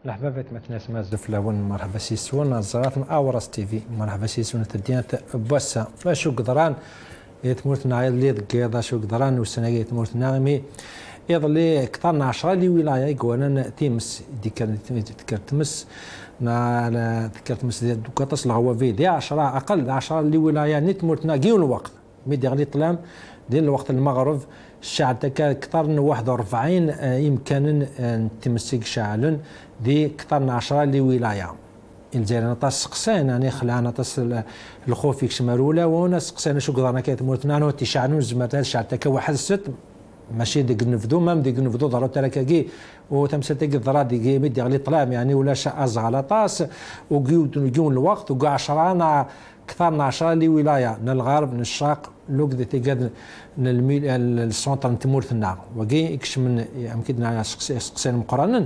مرحبا مثناش مازف لون مرحبا سيسون الزرات من اورس تي في مرحبا سيسون تدينت بوسا شو قدران يتمرتنا اللي دقيضه شو قدران والسنه يتمرتنا مي يظلي اكثر 10 لي ولايه يقولنا تيمس ديك تمس على ذكرت مس دوكا تصل هو فيدي 10 اقل 10 لي ولايه نتمرتنا كيو الوقت مي ديغلي طلام ديال الوقت المغرب الشعب تاع اكثر من 41 يمكن تمسك شعلا دي اكثر من 10 لولايه الجزائر نطاس سقسان يعني خلانا تص الخوف يكشمال ولا وانا سقسان شو قدرنا كيتموتنا انا تيشعنون زمرت الشعب تاع واحد الست ماشي ديك النفذو مام ديك النفذو ضرو تراكاكي وتمسل تاك الضرا ديك مدي غلي طلام يعني ولا ازغال طاس وجيون الوقت وكاع 10 اكثر من 10 لولايه من الغرب من الشرق لوكد تيقاد السونتر نتمورثنا وكي يكش من يمكن سقسان مقرانا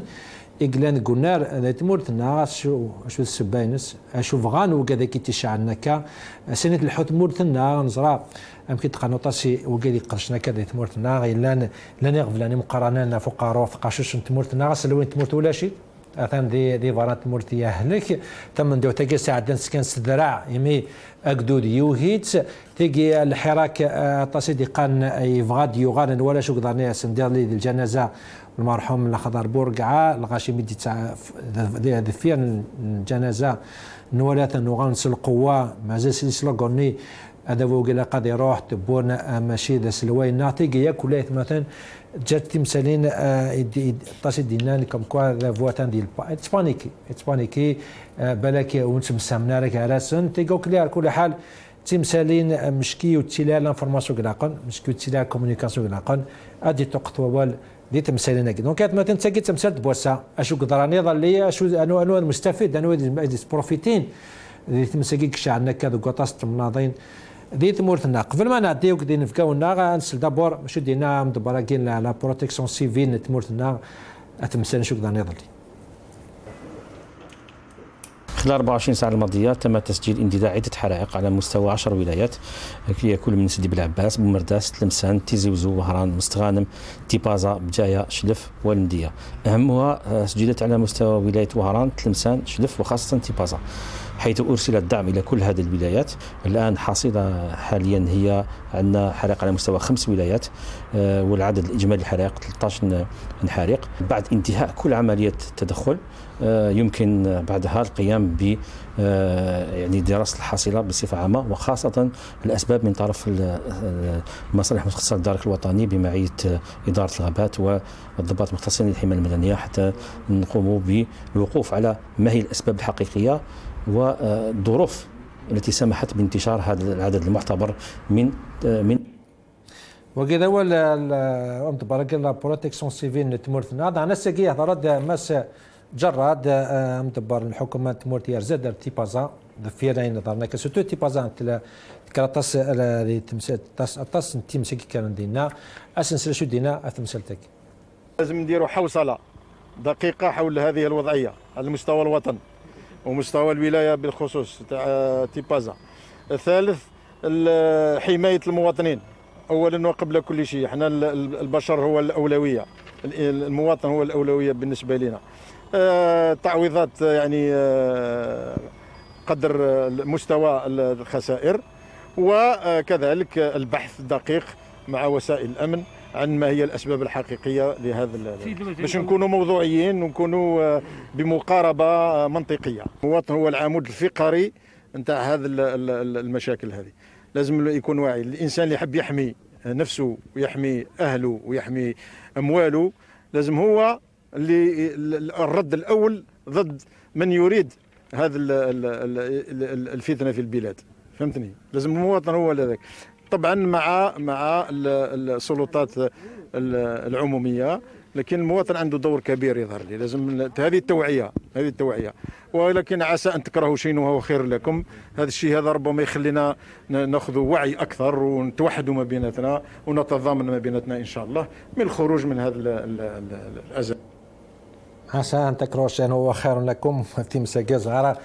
إقلان قنار تمورثنا شو السباينس شو فغان وكذا كي تشعلنا كا سنة الحوت مورثنا نزرا يمكن تقنطاسي وكذا قرشنا كذا تمورثنا غير لان يغفلاني مقارنة فقارو فقاشوش تمورثنا سلوين تمورث ولا شيء اثان دي فارات مورتيا هلك تم ندو تاكي ساعدن سكان سدراع يمي اكدود يوهيت تيجي الحراك تصيدي قان يفغاد يغان ولا شو قدرني سندير لي الجنازه المرحوم الخضر بورقعه الغاشي مدي تاع ذفير الجنازه نولاث نغانس القوه مازال سلسله قرني هذا هو قال قد يروح تبون ماشي ذا سلوين نعطيك ياكل مثلا جات تمثالين تصيد دينا كم كوا ذا فواتان ديال اتسبانيكي بالك ونسم سامنا لك راسن تيقول على كل حال تمثالين مشكي وتسيلا لانفورماسيون كلاقن مشكي وتسيلا كومونيكاسيون كلاقن ادي توقت وال دي تمثالين هكا دونك مثلا تساكي تمثال بوسا اشو قدراني ظلي اشو انو المستفيد انو بروفيتين دي تمثالي كشعنا كذا قطاس مناضين دي تمورتنا قبل ما نعطيوك دي نفكاونا غنسل دابور شو دينا مدبره كاين لا بروتيكسيون سيفيل تمورتنا اتمثل شو قدرنا يظلي. خلال 24 ساعة الماضية تم تسجيل اندلاع عدة حرائق على مستوى 10 ولايات هي كل من سيدي بلعباس بومرداس تلمسان تيزي وزو وهران مستغانم تيبازا بجاية شلف والمدية أهمها سجلت على مستوى ولاية وهران تلمسان شلف وخاصة تيبازا حيث أرسل الدعم إلى كل هذه الولايات. الآن حاصلة حاليا هي عندنا حرائق على مستوى 5 ولايات والعدد الإجمالي الحرائق 13 حريق. بعد انتهاء كل عملية تدخل يمكن بعدها القيام ب يعني دراسة الحاصلة بصفة عامة وخاصة الأسباب من طرف المصالح المختصة الدارك الوطني بمعية إدارة الغابات والضباط المختصين للحماية المدنية حتى نقوم بالوقوف على ما هي الأسباب الحقيقية والظروف التي سمحت بانتشار هذا العدد المعتبر من وكذا هو متبارك لا بروتيكسيون سيفيل نتمرثنا هذا ناس كي هضرات ماس جراد متبر الحكومه تمورتيار زاد تيبازا فيرين نظرنا كسوتو تيبازا كراطاس تاس تيمسك كان دينا اسنسل شو دينا اثمسلتك لازم نديروا حوصله دقيقه حول هذه الوضعيه على مستوى الوطن ومستوى الولايه بالخصوص تاع تيبازا. الثالث حمايه المواطنين اولا وقبل كل شيء. احنا البشر هو الاولويه، المواطن هو الاولويه بالنسبه لنا. تعويضات يعني قدر مستوى الخسائر وكذلك البحث الدقيق مع وسائل الامن عن ما هي الاسباب الحقيقيه لهذا باش نكونوا موضوعيين ونكونوا بمقاربه منطقيه. المواطن هو العمود الفقري نتاع هذه المشاكل هذه، لازم يكون واعي. الانسان اللي يحب يحمي نفسه ويحمي اهله ويحمي امواله لازم هو اللي الرد الاول ضد من يريد هذا الفتنه في البلاد، فهمتني؟ لازم المواطن هو هذاك. طبعا مع السلطات العموميه، لكن المواطن عنده دور كبير يظهر لي. لازم هذه التوعيه. ولكن عسى ان تكرهوا شيء وهو خير لكم. هذا الشيء هذا ربما يخلينا ناخذ وعي اكثر ونتوحدوا ما بيناتنا ونتضامن ما بيناتنا ان شاء الله من الخروج من هذا الازمه. عسى ان تكرهوا شيئا وهو خير لكم. في مساكين صغيره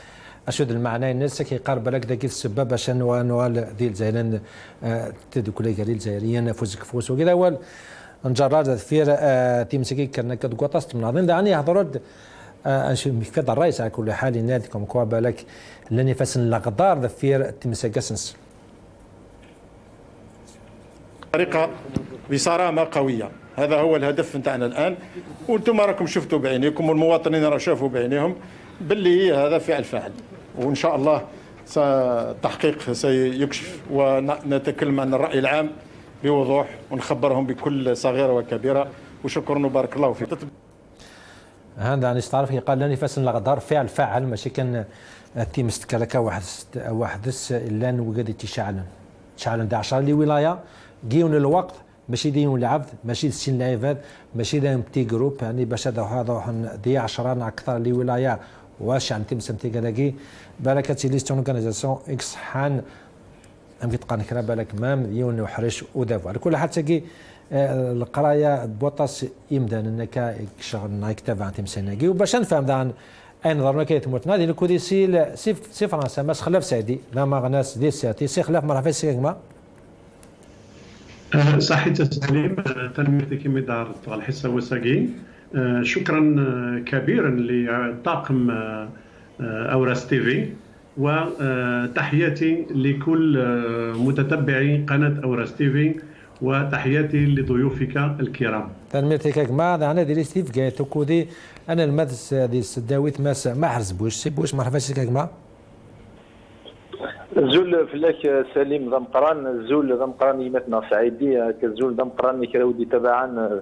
اشد المعنى الناس كيقارب لك ذاك السبب عشان نوال ديال زيلان تدوك لي قال الجزائريين فوزك فوز وكذا وال نجرد فير تيمسكي كنا كدقطاس مناضين دعني يهضروا في الرئيس على كل حال ناديكم كوا بالك لاني فاسن الأقدار ذفير تمسكسنس طريقة بصرامة قوية. هذا هو الهدف نتاعنا الآن، وانتم راكم شفتوا بعينيكم والمواطنين راه شافوا بعينيهم باللي هذا فعل فاعل، وإن شاء الله التحقيق سيكشف ونتكلم عن الرأي العام بوضوح ونخبرهم بكل صغيرة وكبيرة. وشكرا وبارك الله فيك. هذا يعني استعرف قال لاني فاسن الأقدار فعل فاعل ماشي كان تيمستكلكا واحد الا وقد تشعلن 10 لي ولايه جيون الوقت ماشي ديون العبد ماشي سين لايفات ماشي دايم بتي جروب يعني باش هذا دي 10 اكثر لي ولايه واش عن تمسم تيكالاكي بالك ليستون اورغانيزاسيون اكس حان ام كتقان كرا بالك مام ديون وحرش ودافع على كل حال تاكي القرايه بوطاس يمدان انك شغل نايك تبع تمسناكي وباش نفهم دان اين نظرنا كي تموتنا ديال الكوديسي سي فرنسا ما خلاف سعدي لا ما غناس ديال سياتي سي خلاف مرحبا سيكما صحيت سليم تنميتي كما دار الحصه وساقي. شكرا كبيرا لطاقم اوراس تيفي وتحياتي لكل متتبعي قناه اوراس تيفي وتحياتي لضيوفك الكرام. تنميتي كما انا ديال ستيف جايتو كودي انا المدس ديال السداويت ما حرزبوش سي بوش مرحبا سيكما زول فلاك سليم ذا مقران زول ذا مقران يمتنا سعيدي كزول ذا مقران كراودي تبعا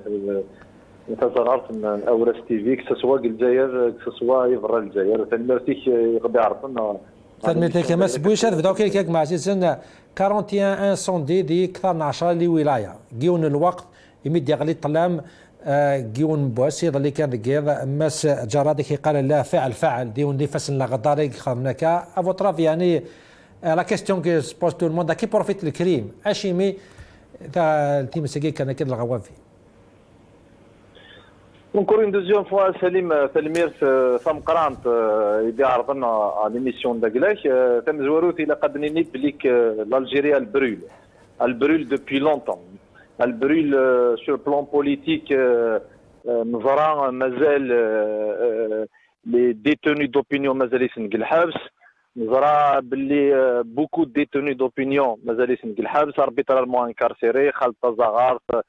تزغرت من اوراس تيفي كسوا الجزائر كسوا يفرى الجزائر تنمرتيك يغدي عرفنا تنمرتيك ما سبويش هذا بداو كيك مع سيسن 41 انسوندي دي اكثر من 10 لي ولايه جيون الوقت يمد يغلي الظلام جيون بواسيد اللي كان كيض ماس جرادك قال لا فعل ديون دي فاسن لا غداري خمناك افوتراف يعني la question que se pose tout le monde, à qui profite le crime? Hachimi, التيم السجين كان كده الغوافي. Encore une deuxième fois, Salim Telmir ثم قرانت يدي عرضنا l'émission d'Aglash ثم زوروت إلى قد نيت بليك l'Algérie elle brûle depuis longtemps. Elle brûle sur le plan politique. نظرا مازال les détenus d'opinion مازال يسنق الحبس. نظرا باللي بوكو ديتوني دوبينيون مازال يسنق الحبس اربيترالمون انكارسيري خالد تزغارت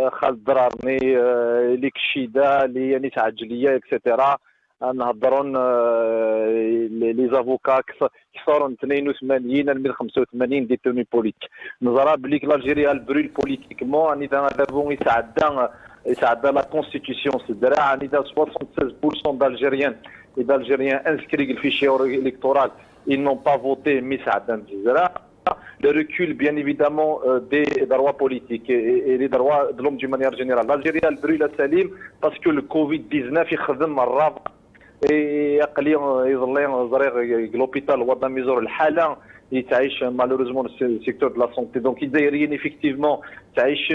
خالد درارني ليك الشيدا لي نيس عجليه اكسيتيرا نهضرون لي زافوكا كثروا 82 من 85 ديتوني بوليتيك نظرا باللي لالجيريا البرول بوليتيكمون اني دابون يساعد لا كونستيتيسيون سدرا اني 76% d'Algériens et d'Algériens inscrits au fichier électoral, ils n'ont pas voté Missadan Djizra. Le recul, bien évidemment, des droits politiques et des droits de l'homme d'une manière générale. L'Algérie, elle brûle à Salim parce que le Covid-19, il خدم الرابط يظل l'hôpital وضع ميزور الحالة يتعيش malheureusement le secteur de la santé. Donc il effectivement تعيش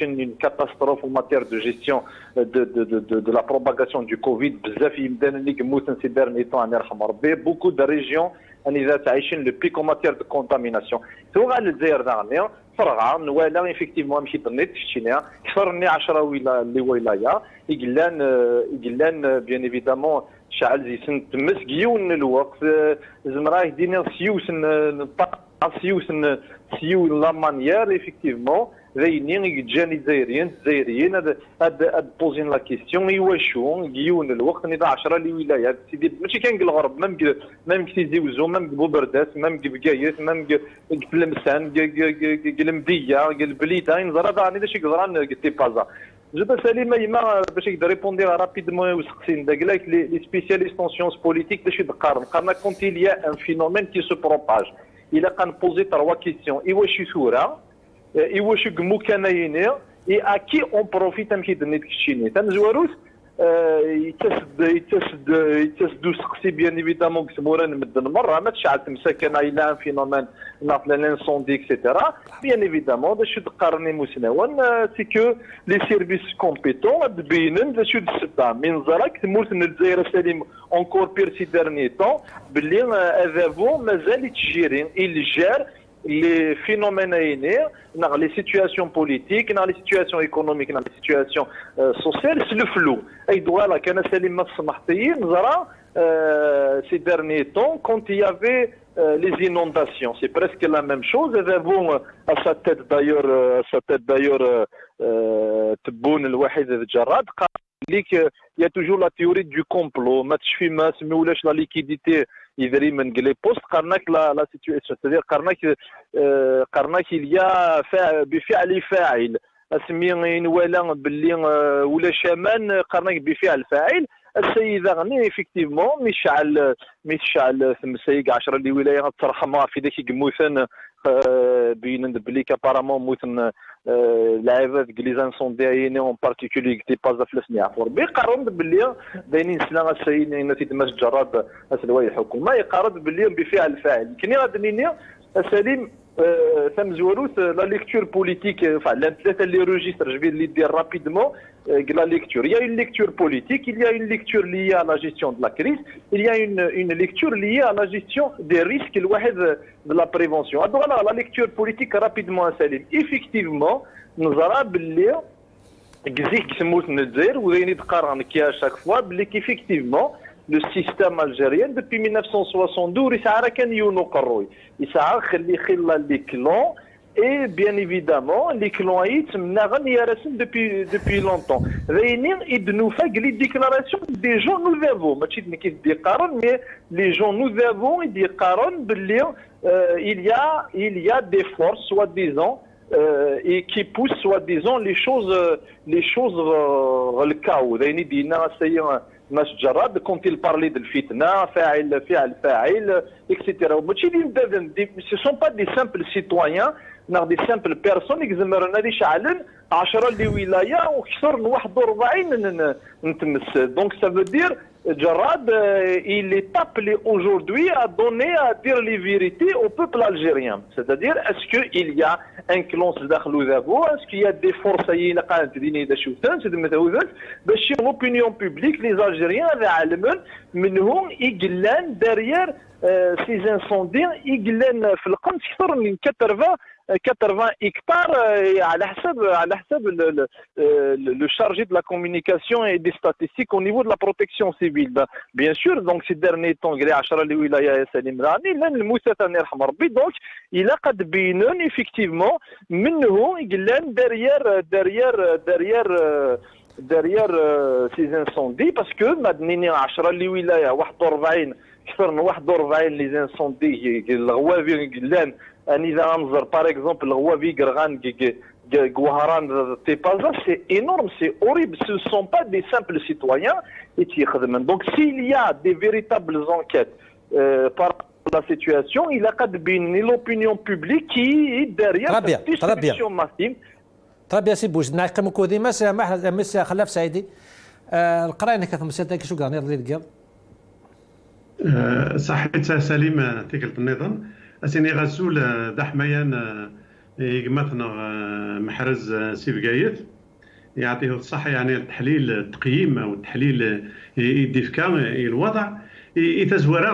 une catastrophe en matière de gestion de la propagation du Covid. بزاف يمدان اللي كموتن ces derniers temps الله يرحم ربي. Beaucoup de régions إذا تعيشن le pic en matière de contamination. ثم على الجزائر داغنيا فرغا نوالا effectivement مشي ضنيت شتينا كثرني 10 ولاية يقلان bien évidemment شعل زي سن تمس جيون الوقت زمراه يدينا سيو لا مانيير effectivement ذاينين يجاني الجزائريين هاد بوزين لا كيستيون يواشو جيون الوقت نضا 10 لي ولايات سيدي ماشي كان الغرب مام كتيزي وزو مام بوبرداس مام بقايس مام تلمسان المديه البليدين زرا راني شي قدران قلتي بازا Je Salima Ima باش يقدر répondre rapidement وسقسين داك les spécialistes en sciences politiques باش يدقارن قالنا quand il y a un phénomène qui se propage il a qu'à poser trois questions iwashi ثوره iwashi مكانين et à qui on profite مشي دنيت كشيني تمزوروس يتسدو سقسي بيان ايفيدامون كسمورا نمد المره ما تشعل تمسكن الى ان فينومين ناقل لانسوندي اكسيتيرا بيان ايفيدامون باش تقارني مسنون سي كو لي سيرفيس كومبيتون تبينن باش تسدا من زراك تموت من الجزائر سليم اونكور بير سي ديرني طون باللي هذا مازال يتجيري الجار les phénomènes, les situations politiques, les situations économiques, les situations sociales, c'est le flou. Et voilà, quand ces derniers temps, quand il y avait les inondations, c'est presque la même chose. Bon, à sa tête d'ailleurs, Tebboune الواحد الجراد قال لك il y a toujours la théorie du complot. ما تشفي ما سميولاش la liquidité يدري من قلي بوست قرناك la situation, c'est-à-dire قرناك il y a بفعل فاعل اسمي نوالا باللي ولا شامان قرناك بفعل فاعل. السيد غني افكتيفمون ميشعل ثم سيق 10 اللي ولايه ترحمها في ذاك يموثن بين بليك ابارامون موثن العباد كليزان سونديين اون بارتيكولي كتي باز فلسني عفور بيقارن باللي داينين سلا السيد نتي دماج جراد اسلواي الحكومه يقارن باللي بفعل فاعل كني غادنيني سليم ثم زوروث لا ليكتور بوليتيك فعلا ثلاثه اللي روجيستر جبي اللي دير رابيدمون la lecture. Il y a une lecture politique, il y a une lecture liée à la gestion de la crise, il y a une lecture liée à la gestion des risques de la prévention. Alors voilà, la lecture politique rapidement Salim. Effectivement, nous avons باللي كزيك سموت ندير وغادي نتقارن كي à chaque fois باللي effectivement le système algérien depuis 1972 يسعى كان يونو قروي يسعى خلي خلال لي كلون. Et bien évidemment, les clans depuis longtemps. Et de nous faire les déclarations des gens nous avons. Mais les gens nous avons et des il y a des forces soi-disant et qui poussent soi-disant les choses le chaos. Quand il parlait de fitna, etc. Ce ne sont pas des simples citoyens, des simples personnes qui زمرنا يشعلن 10 اللي ولايه وكثر من 41 نتمس. Donc ça veut dire Jarrad il est appelé aujourd'hui à dire les vérités au peuple algérien. C'est-à-dire est-ce qu'il y a un clan داخل ذابو, est-ce qu'il y a des forces اللي قاعدين تديني دا شوتان سد متوذات باش l'opinion publique les Algériens يعلمون منهم يقلان derrière ces incendies يقلان في القنص اكثر من 80 hectares على حسب le chargé de la communication et des statistiques au niveau de la protection civile. Bien sûr, donc ces derniers temps, il y a 10 اللي ولايه سليم راني لان الموسى ثاني يرحم ربي. Donc il a قد بينون effectivement منه يقلان derrière ces incendies parce que مدنيين 10 اللي ولايه 41 اكثر من 41 les incendies الغوافي قلان. إذا أنظر par exemple الغوافي قرغان Gouharan Tepaza, c'est énorme, c'est horrible. Ce ne sont pas des simples citoyens. Donc s'il y a des véritables enquêtes par la situation, il a qu'à bien l'opinion publique qui est derrière cette destruction massive. Très bien, c'est bouge. نعقم كودي مس خلاف سعيدي. القراينة كثم سيدك شو قال نرضي القل. صحيت سليم تيكلت النظام. أسيني غسول دحميان يقمتنا محرز سيفقايت يعطيه الصحة يعني التحليل التقييم أو التحليل يدفكا الوضع يتزورا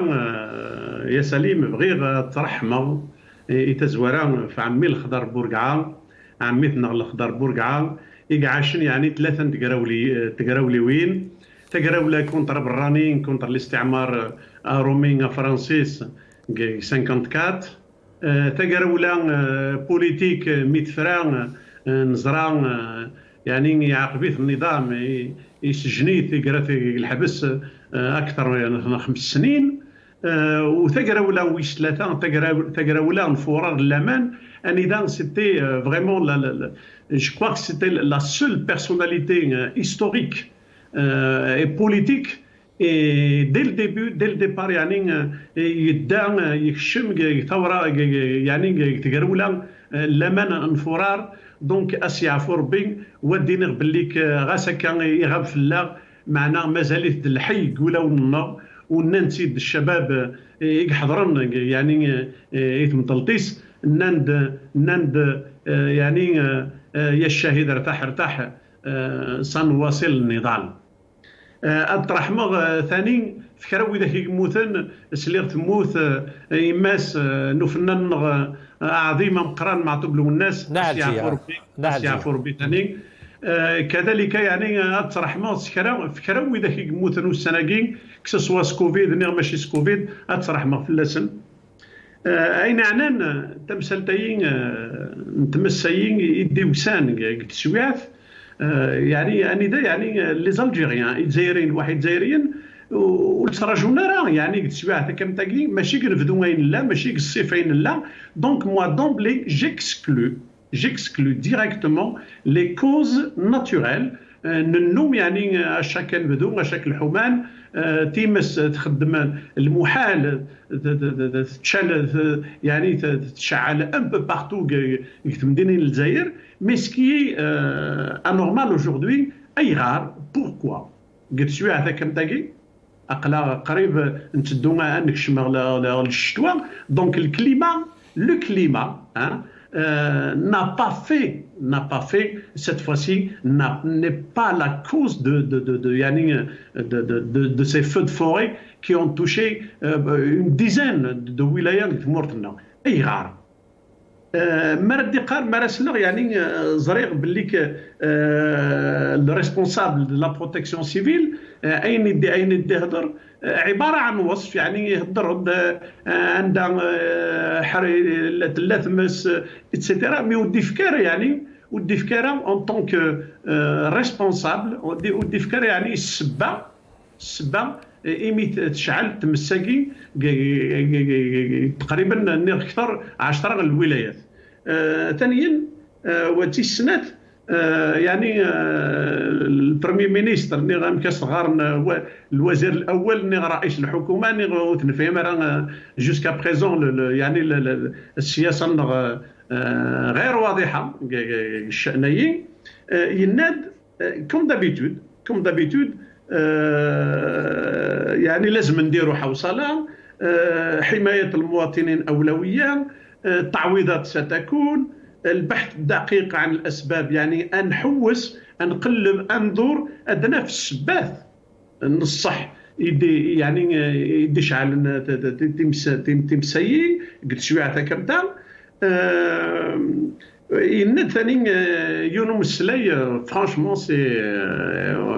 يا سليم بغير ترحمه يتزورا في عمي الخضر بورقعال عميتنا الخضر بورقعال يقعشن يعني 3 تقراوليوين تقراولا كونتر برانين كونتر الاستعمار رومين فرانسيس 54 تقراولا بوليتيك متفران نزران يعني يعاقبيه النظام يسجنيت يقرا في الحبس اكثر من 5 سنين وتقراولا ويش 3 تقراولا نفورار الامان النظام سيتي فريمون جو كوا سيتي لا سول بيرسوناليتي هيستوريك اي بوليتيك Et dès le début, dès le départ, يدعم يكشم ثورة يعني تقرولا لمن انفرار دونك اسيا فوربين ودينا بالليك غاسا كان يغاب في الله معنا مازالت الحي يقولوا لنا وننسي الشباب يحضرن يعني يتمطلطيس نند يعني يا الشهيد ارتاح سنواصل النضال. الرحمة ثاني فكرة إذا يموتن سليغ تموت يماس نفنن عظيمة مقران معطوب له الناس يعفور ربي ثاني كذلك يعني الرحمة فكرة إذا يموتن السناقين كسوا سكوفيد ماشي سكوفيد الرحمة في اللسن أين عنان تمثلتين نتمسيين يدي وسان قلت سويعث يعني أنا يعني لي زالجيريان الجزائريين واحد جزائريين والتراجونا راه يعني قلت سويعث كم تاكلي ماشي كنفدو وين لا ماشي الصيفين لا دونك موا دومبلي j'exclus directement les causes naturelles ننوم يعني اشاك نبدو اشاك الحمان تيمس تخدم المحال تشعل يعني تشعل ان بو بارتو في مدينه الجزائر مي سكي انورمال اوجوردي اي غار بوركوا قلت شويه هذا كم تاكي اقلا قريب نتدو انك شمال الشتوى دونك le climat n'a pas fait cette fois-ci n'est pas la cause de ces feux de forêt qui ont touché une dizaine de wilayas de Mortena. أي غار مرد قال مراسلنا يعني زريق باللي le responsable de la protection civile أين يدي هدر عبارة عن وصف يعني يهدر عند تلثمس اتسيتيرا مي ودي فكاره يعني ودي فكاره اون طونك ريسبونسابل ودي فكاره يعني السبه ايمي تشعل تمساكي تقريبا اكثر 10 الولايات ثانيا وتي السنات يعني البريمير مينيستر ني غامكاس غار الوزير الاول ني رئيس الحكومه ني تنفهم راه جوسكا بريزون يعني السياسه غير واضحه الشأنيين يناد كوم دابيتود يعني لازم نديروا حوصله حمايه المواطنين اولويه تعويضات ستكون البحث الدقيق عن الاسباب يعني نحوس نقلب انظر ادنا في السباث نصح يدي يعني يدي شعل تمسيي قلت شويه هكا كمتا يند ثاني يونو مسلاي فرانشمون سي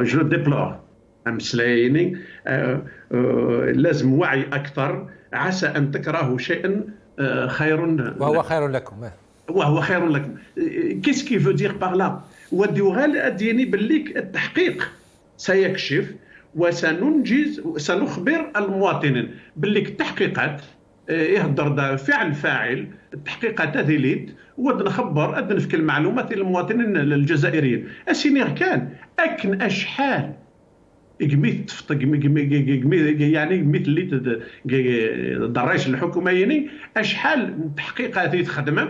جو ديبلور مسلايني لازم وعي اكثر عسى ان تكرهوا شيئا خير وهو خير لكم Qu'est-ce qu'il veut dire par là وديوغال أديني بالليك التحقيق سيكشف سنخبر المواطنين بالليك التحقيقات يهدر فعل التحقيقات هذه ونخبر نفك المعلومات للمواطنين الجزائريين أسينير كان أكن أشحال يعني مثل اللي درايش الحكومة يعني أشحال تحقيقات يتخدم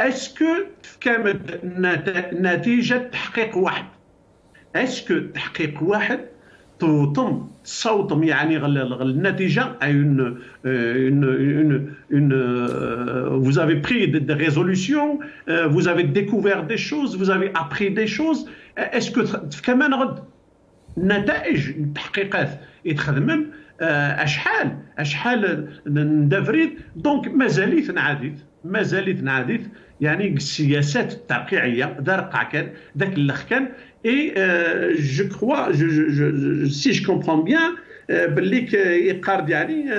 اسكو كانت نتيجه تحقيق واحد اسكو تحقيق واحد توطم صوتم يعني النتيجه une vous avez pris des résolutions vous avez découvert des choses vous avez appris des choses est-ce que كمان غد نتائج التحقيقات يتخدم اشحال ندافريد دونك مازالت نعاديت يعني السياسات الترقيعيه ذا كان ذاك الاخ كان اي جو كروا سي جو كومبرون بيان باللي يقارد يعني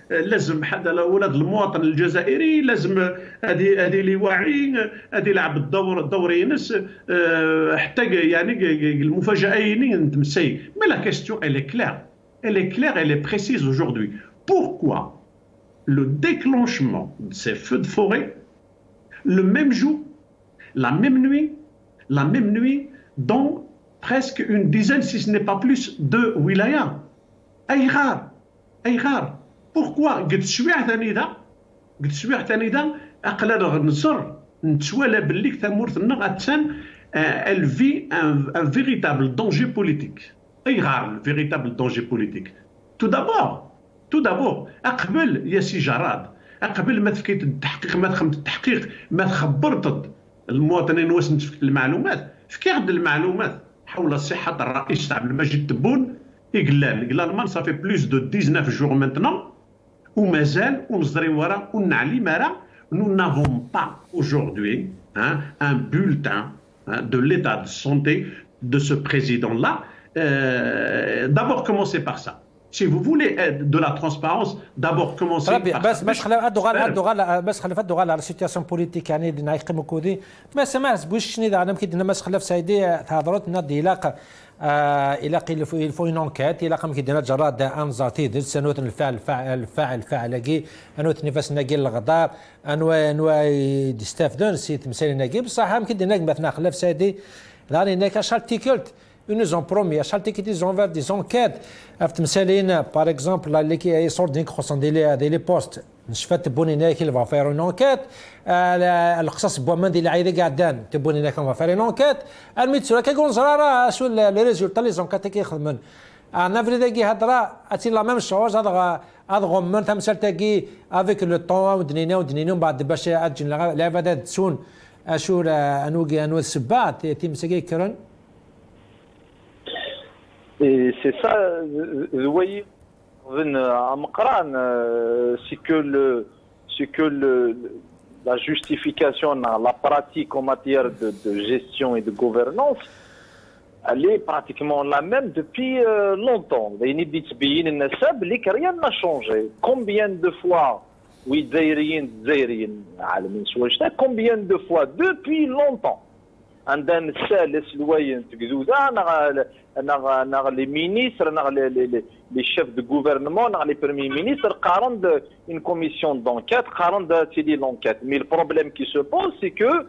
لازم حدا ولاد المواطن الجزائري لازم هذه اللي واعي هذه يلعب الدور ينس حتى يعني المفاجئين نتمسي مي لا كيستيون elle est claire elle est précise aujourd'hui pourquoi le déclenchement de ces feux de forêt le même jour, la même nuit, dans presque une dizaine, si ce n'est pas plus, de wilayas. أي غار. Pourquoi قد شويع ثاني ذا أقل نصر نتسوالى باللي ثمورتنا غتسان elle vit un véritable danger politique. أي غار le véritable danger politique. Tout d'abord أقبل يا سي جراد قبل ما تفكيت التحقيق ما دخلت التحقيق ما تخبرت المواطنين واش نتفك المعلومات فكي عند المعلومات حول صحه الرئيس عبد المجيد تبون قال صافي بلوس دو 19 جور مانتنون ومازال ونزري ورا ونعلي مرا. Nous n'avons pas aujourd'hui un bulletin de l'état de santé de ce président-là. D'abord, commencez par ça. Si vous voulez de la transparence, d'abord commencez par ça. بس خلف الدغال على السيتياسيون بوليتيك يعني نايقم كودي ما سمعت بوش شنو اذا انا كيدنا ما خلف سايدي هضرت نادي الى قيل فو اون انكيت الى قام كيدنا جراد انزاتي ديال سنوات الفاعل كي انوت نفاس ناقي الغدار انو يستافدون سي تمثال ناقي بصح هم كيدنا مثلا خلف سايدي داني ناك شالتيكلت Ils nous ont promis, à chaque fois qu'ils ont ouvert des enquêtes, par exemple, les sortes des postes, il va faire une enquête, القصص بومن ديال العيده قاعدان تبوني لك ما فارين انكيت الميتسو كيقول زراره شو لي ريزولتا لي زونكات كيخدمن انا فريداكي هضره اتي لا ميم شوز هذا غمن تمثال تاكي افيك لو طون ودنينا ومن بعد باش اجن لعبه تسون اشو انو السبات تيمسكي كرن. Et c'est ça, vous voyez, à Mqran, c'est que la justification, la pratique en matière de gestion et de gouvernance, elle est pratiquement la même depuis longtemps. Rien n'a changé. Combien de fois, oui, combien de fois, depuis longtemps, عندنا السالس الوين تقدودا انا لي مينيستر انا لي شيف دو غوفرنمون انا لي بريمي مينيستر قارن une commission d'enquête قارن تيدي l'enquête mais le problème qui se pose c'est que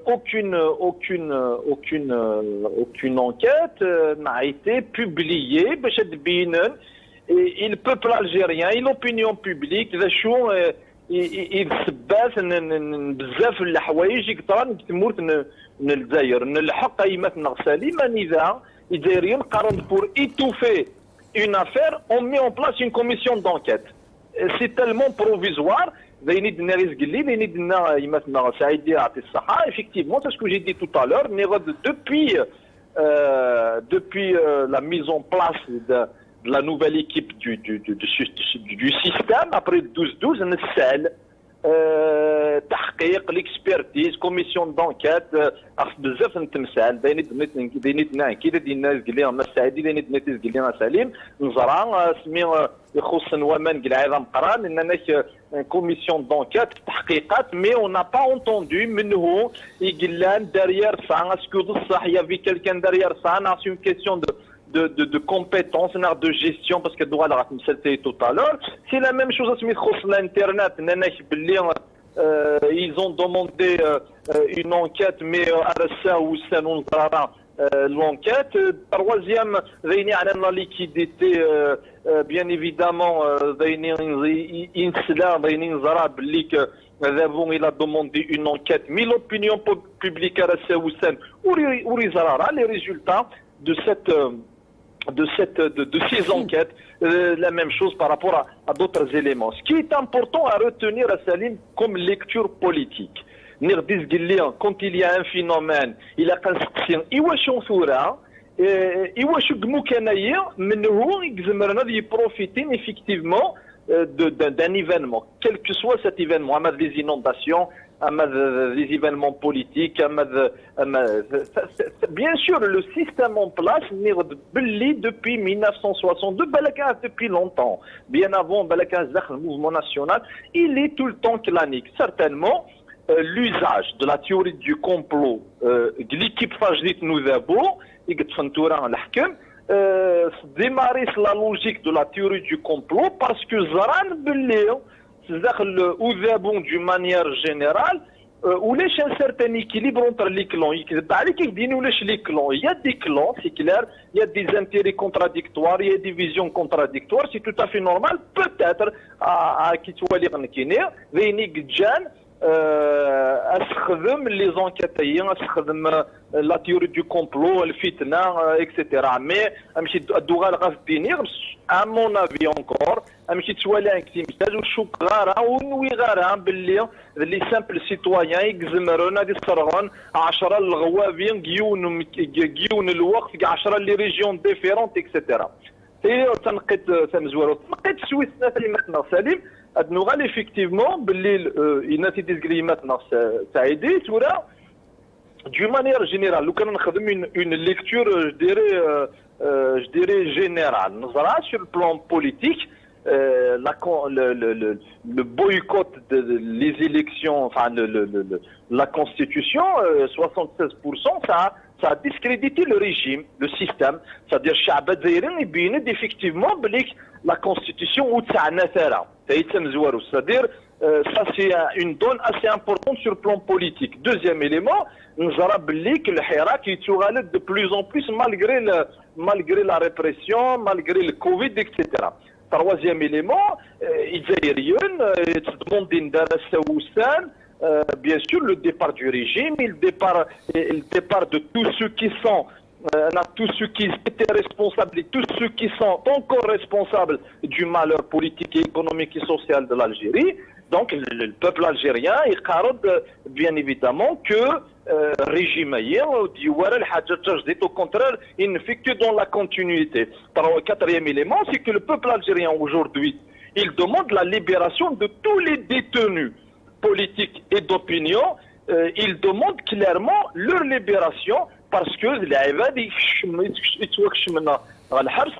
aucune enquête n'a été publiée باش تبين et le peuple algérien et l'opinion publique ذا شو يتسبات بزاف الحوايج يقدروا تمورت من الجزائر ان الحق ايمتنا سليما اذا الجزائريين قرروا pour étouffer une affaire on met en place une commission d'enquête c'est tellement provisoire زين يدنا رزق اللي زين يدنا ايمتنا سعيد يعطي الصحه effectivement c'est ce que j'ai dit tout à l'heure depuis la mise en place de la nouvelle équipe du système après 12-12 نسال تحقيق l'expertise commission d'enquête بزاف نتمثال داينتنا كذا دينا قلنا ما سعيدي داينتنا قلنا سليم نزرع سمي يخص ومان قال عظام قران اننا كوميسيون دونكيت تحقيقات مي اون n'a pas entendu منه يقلان دارير سا اسكو بصح يا في كلكان دارير سا نا سي اون كيسيون de compétences, de gestion, parce que c'était tout à l'heure. C'est la même chose à l'internet. Ils ont demandé une enquête, mais à ça ou ça nous l'enquête. Troisième, la liquidité, bien évidemment, il a demandé une enquête, mais l'opinion publique à ça ou ça, les résultats de ces enquêtes, la même chose par rapport à d'autres éléments. Ce qui est important à retenir à Salim comme lecture politique, quand il y a un phénomène, il a construit profiter effectivement d'un événement, quel que soit cet événement, des inondations, des événements politiques, bien sûr le système en place depuis 1962, depuis longtemps, bien avant le mouvement national, il est tout le temps clanique. Certainement, l'usage de la théorie du complot de l'équipe Fajrit Nouzabo, démarrer la logique de la théorie du complot parce que Zaran Belléo c'est-à-dire d'une manière générale, où il y a un certain équilibre entre les clans. Il y a des clans, c'est clair, il y a des intérêts contradictoires, il y a des visions contradictoires, c'est tout à fait normal, peut-être, à qui tu vas lire Nkiner, les enquêtes, la théorie du complot, le fitna, etc. Mais, à mon avis encore امشي توالي ان كتيمتاج وشوك غارة ونوي غارة باللي اللي سامبل سيتويان يكزمرون هادي الصرغون 10 الغوابين جيون الوقت 10 لي ريجيون ديفيرونت اكسيتيرا هي تنقيت تمزوار تنقيت سويسنا تايمتنا سليم هاد نوغال افيكتيفمون باللي يناتي ديز كليماتنا سعيدي تورا دو مانيير جينيرال لو كان نخدم اون ليكتور je dirais général. Nous avons sur le plan politique le boycott des élections, enfin la constitution, 76%, ça a discrédité le régime, le système. C'est-à-dire que effectivement la constitution ou c'est-à-dire ça c'est une donne assez importante sur le plan politique. Deuxième élément, nous avons que le Hirak est de plus en plus malgré la répression, malgré le Covid, etc. Troisième élément, bien sûr le départ du régime, le départ de tous ceux qui sont tous ceux qui étaient responsables et tous ceux qui sont encore responsables du malheur politique et économique et social de l'Algérie. Donc le peuple algérien il carode bien évidemment que régime au contraire il ne fait que dans la continuité. Quatrième élément, c'est que le peuple algérien aujourd'hui il demande la libération de tous les détenus politiques et d'opinion. Il demande clairement leur libération parce que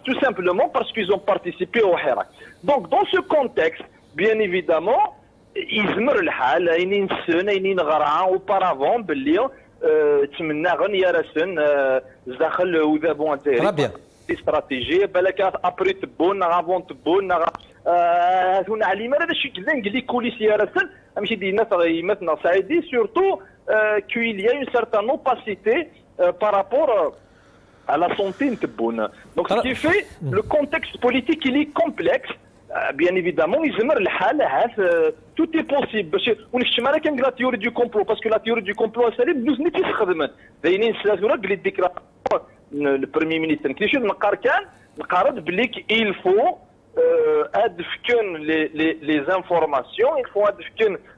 tout simplement parce qu'ils ont participé au Hirak. Donc dans ce contexte, bien évidemment, يزمر الحال عينين سن عينين غرعان auparavant باللي تمنى غن يرسن داخل وذابون تاعي استراتيجيه بالك ابري تبون افون تبون هنا علي هذا الشيء كذا نقول لك كوليس يرسن ماشي دينا مثلا سعيدي surtout qu'il y a une certaine opacité par rapport à la santé تبون. Donc ce qui fait le contexte politique il est complexe. Bien évidemment, tout est possible. On ne sait pas la théorie du complot, parce que la théorie du complot, nous ne le Premier ministre, il faut les informations, il faut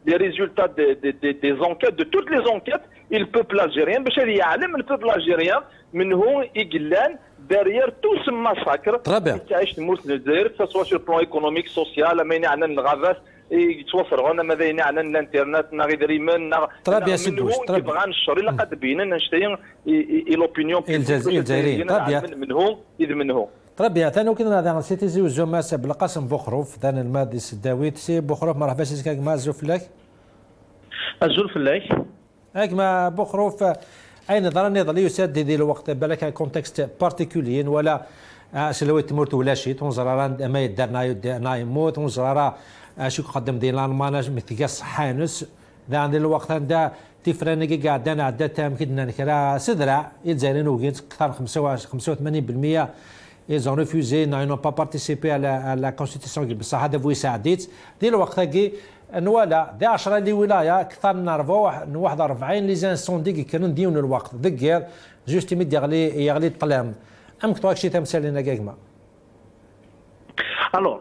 les résultats des enquêtes, de toutes les enquêtes, et le peuple algérien, le peuple algérien, derrière tout ce massacre, que ce soit sur le plan économique, social, l'internet, l'opinion طربيا ثاني كنا هذا سيتي زوج ماس بالقاسم بخروف ثاني المادي السداويت سي بخروف مرحبا سيك ما زوف لك الزلف لك هاك ما بخروف اي نظرا يسدد الوقت بالك كونتكست بارتيكولي ولا سلوي تمرت ولا شيء تنظر ما يدار ناي موت تنظر شو قدم دي لان مثل حانس ذا عند الوقت هذا تفرنقي قاعد انا عدتها يمكن نكرا سدرا يتزايرين وقيت اكثر 85% ils ont refusé n'ont pas participé à la constitution بصح هذا بو يساعديت ديال الوقت كي نوالا دي 10 اللي ولايه اكثر من 41 لي زانسوندي كانوا ديون الوقت دكير جوست يمد يغلي الطلام ام كتو شي تمثال لنا كاكما الوغ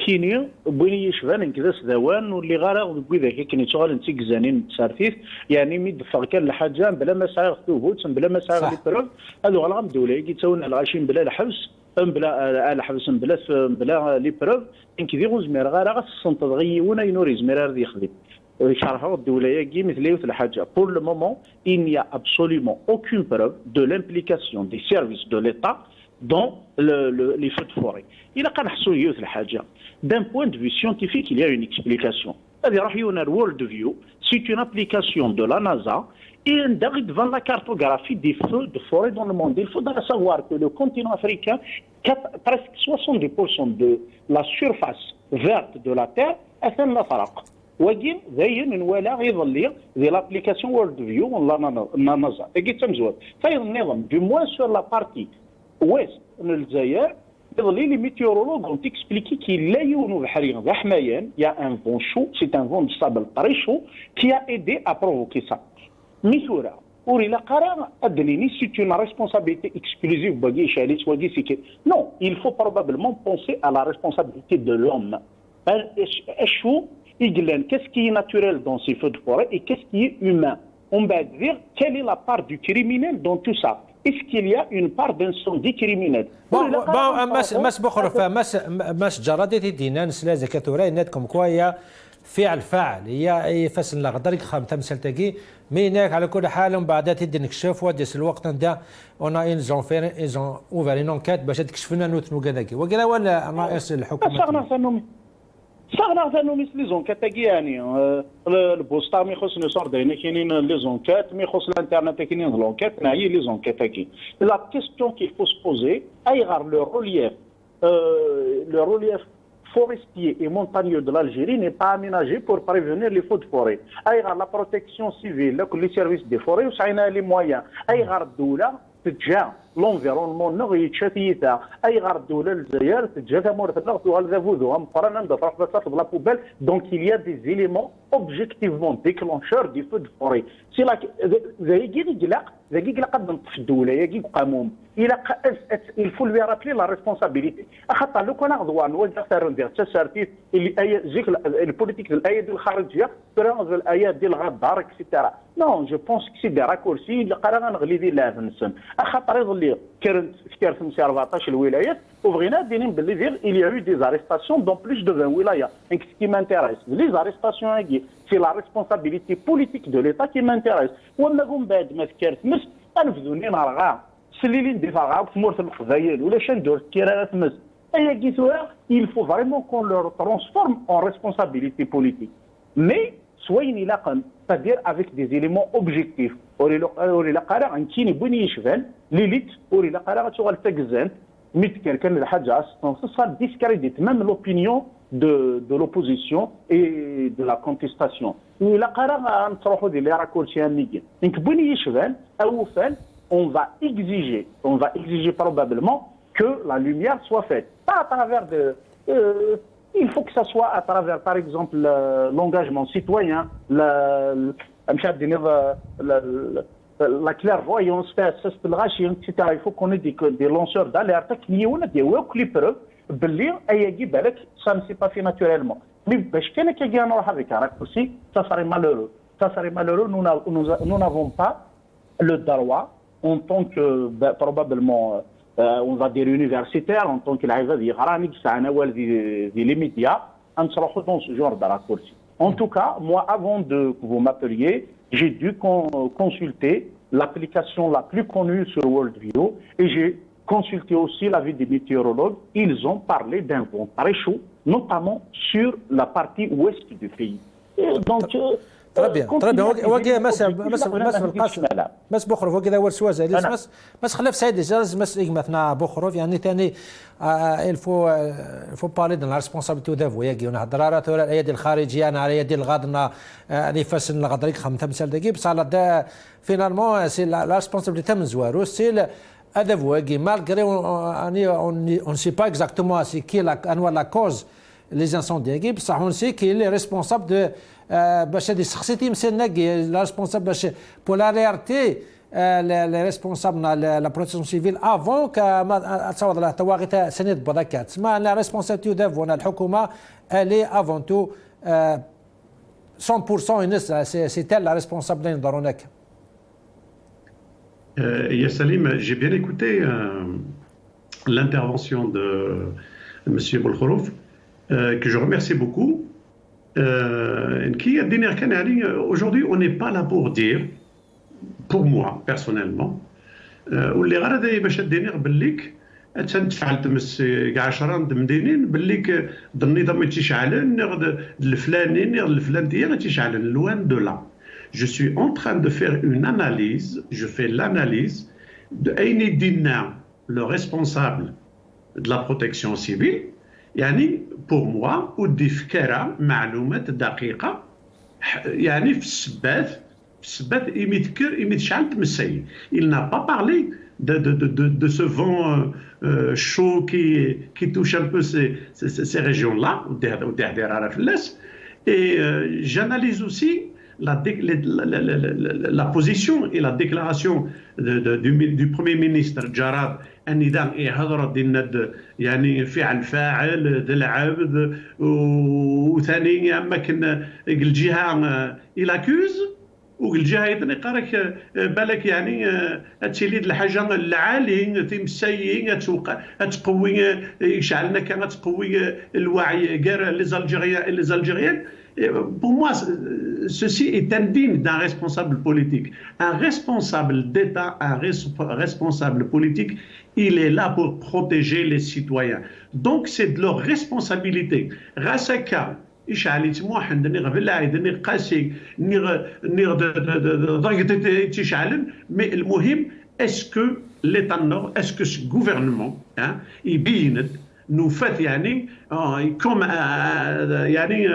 كينيا بويني شفان كذا سداوان واللي غارق بوذاك كاين شغل انت كزانين تسارتيف يعني ميد فكر الحاجه بلا ما ساعه خطوبوت بلا ما ساعه لي بروف هذو غلام دوله كيتساون الغاشين بلا الحبس بلا الحبس بلا لي بروف انك دي غوزمير غارق السنت غيونا ينوريز ميرار يخدم شرحوا الدوله كي مثل في الحاجه pour le moment il n'y a absolument aucune preuve de l'implication des services de l'État dans les feux de forêt. Il a qu'à نحسوا la haja. D'un point de vue scientifique, il y a une explication. C'est-à-dire, World View, c'est une application de la NASA et devant la cartographie des feux de forêt dans le monde. Il faudra savoir que le continent africain, presque 70% de la surface verte de la Terre est un faraq. وجين زين ولا يظل ذي l'application World View la NASA. Et qui تمزود. فإذا النظام du moins sur la partie ouest من الجزائر يظل لي ميتيورولوج ont expliqué qu'il y a eu الحريق ذا حمايان il y a un vent chaud c'est un vent de sable très chaud qui a aidé à provoquer ça. ميثورا وريلا قرا ادنيني سي اون ريسبونسابيلتي اكسكلوزيف باقي شاليت واقي سي نو il faut probablement penser à la responsabilité de l'homme. اشو يقلن qu'est-ce qui est naturel dans ces feux de forêt et qu'est-ce qui est humain. On va dire quelle est la part du criminel dans tout ça. Est-ce qu'il y a une part d'incendie criminel? ماس بخرف ماس جرادتي دينا نسلا زكاتورا ناتكم كوايا فعل فاعل هي فاس الغدر خام تمثل تاكي ميناك على كل حال من بعد تدي نكشف وديس الوقت نتا اون ايزون فير ايزون اوفر ان انكات باش تكشفنا نوتنو كذاكي وكذا ولا رئيس الحكومه صغنا ثانو مثل لي زونكات تاكي يعني البوسطا مي يخص لي صور داينا كاينين لي زونكات مي يخص الانترنت كاينين لونكات ناهي لي زونكات تاكي لا كيستيون كي فو سبوزي اي غار لو رولييف forestier et montagneux de l'Algérie n'est pas aménagé pour prévenir les feux de forêt. La protection civile, les services des forêts, les moyens. تتجا لونفيرونمون نغي تشاتيتا اي غار الدوله الجزائر تتجا تمورت النغط وغالذافوذو مقارنه بطرف بلاصات بلا بوبال دونك il y a des éléments objectivement déclencheurs du feu de forêt سي لاك ذا يقلق قد نطفي الدوله يجي قاموم الى il faut lui rappeler la responsabilité خاطر لو كان غدوان وزارة ندير تسارتيف اللي اي زيك البوليتيك الايه ديال الخارجيه فرانز الايات ديال غدار اكسيتيرا نو جو بونس كي سي دي راكورسي اللي قرا غنغلي ديال لافنسن خاطر يظل كانت فكرت 14 الولايات وبغينا ديرين باللي دير il y a eu des arrestations dans plus de 20 ولايات donc ce qui m'intéresse les arrestations c'est la responsabilité politique de l'État qui m'intéresse وما قوم بعد ما فكرت مس انفذوني نرغا سليلي ندير رغا في مورت القضايا ولا شندور كيرات مس اي كيتوها il faut vraiment qu'on le transforme en responsabilité politique mais soyez لاقن c'est-à-dire avec des éléments objectifs اوري لا قرا غنكيني بني يشفال ليليت اوري لا قرا غتشغل تاكزان ميتكر كان الحاجه اسيستونس صار ديسكريديت même l'opinion de l'opposition et de la contestation الا قرا نتروحوا دي لي راكورسي نيجي دونك بني يشفال او فال on va exiger probablement que la lumière soit faite pas à travers de il faut que ça soit à travers par exemple l'engagement citoyen la clairvoyance etc. il faut qu'on ait des lanceurs d'alerte qui ont des preuves باللي اي بالك ça ne s'est pas fait naturellement mais باش كان كي نروح avec un raccourci ça serait malheureux nous n'avons pas le droit en tant que probablement on va dire universitaire en tant que العباد يغراني سنوات دي les médias ان نروحوا dans ce genre de raccourci. En tout cas, moi, avant que vous m'appeliez, j'ai dû consulter l'application la plus connue sur Worldview et j'ai consulté aussi l'avis des météorologues. Ils ont parlé d'un vent très chaud, notamment sur la partie ouest du pays. Et donc, très bien. وكذا مس بخرف وكذا ورسواز مس خلاف سعيد جاز مس مثنا بخرف يعني ثاني il faut parler de la responsabilité de vous يجي نهضر على الايادي الخارجيه انا على يدي الغادنا اللي فاس الغدريك 5 دقائق بصح على فينالمون سي لا responsabilité من زوارو سي هذا هو يجي malgré on ne sait pas exactement c'est qui la cause les incendies بصح on sait qu'il est responsable de باش هذه شخصيتي مسناك لا ريسبونسابل باش بور لا رياليتي لي ريسبونسابل لا بروتيكسيون سيفيل افون كما تصور له تواغيت سند بذاك تسمى لا ريسبونسابيلتي دافون الحكومه الي افون تو 100% الناس سي تال لا ريسبونسابل اللي نضروا هناك. يا سليم j'ai bien écouté l'intervention de monsieur Bolkhorouf que je remercie beaucoup. Aujourd'hui, on n'est pas là pour dire, pour moi personnellement, واللي غرض باش دينير بالليك تنتفعل تمس كاع 10 مدينين بالليك النظام تيشعلن الفلاني الفلان ديال تيشعلن لوان دو لا. Je suis en train de faire une analyse, je fais l'analyse de أين دينا le responsable de la protection civile. يعني pour moi ودي فكره معلومات دقيقه يعني في السبات يميت شعل تمسي il n'a pas parlé de ce vent chaud qui touche un peu ces régions là et j'analyse aussi la position et la déclaration du Premier ministre Jarad النداء يهضر ديال يعني فعل فاعل ذا العبد وثاني اما كان الجهه الاكوز والجهه ايضا يقارك بالك يعني تشيليد الحاجه العالي تمسي تقوي يشعلنا كانت تقوي الوعي كاع لي زالجيريان. Pour moi, ceci est indigne d'un responsable politique. Un responsable d'État, un responsable politique, il est là pour protéger les citoyens. Donc, c'est de leur responsabilité. Rasaka, إشعالي تموحن نغ بلاعيد نغ قاسي نغ ضغط تشعلن مي المهم اسكو ليتا نور اسكو ce gouvernement يبين نوفات يعني كوم يعني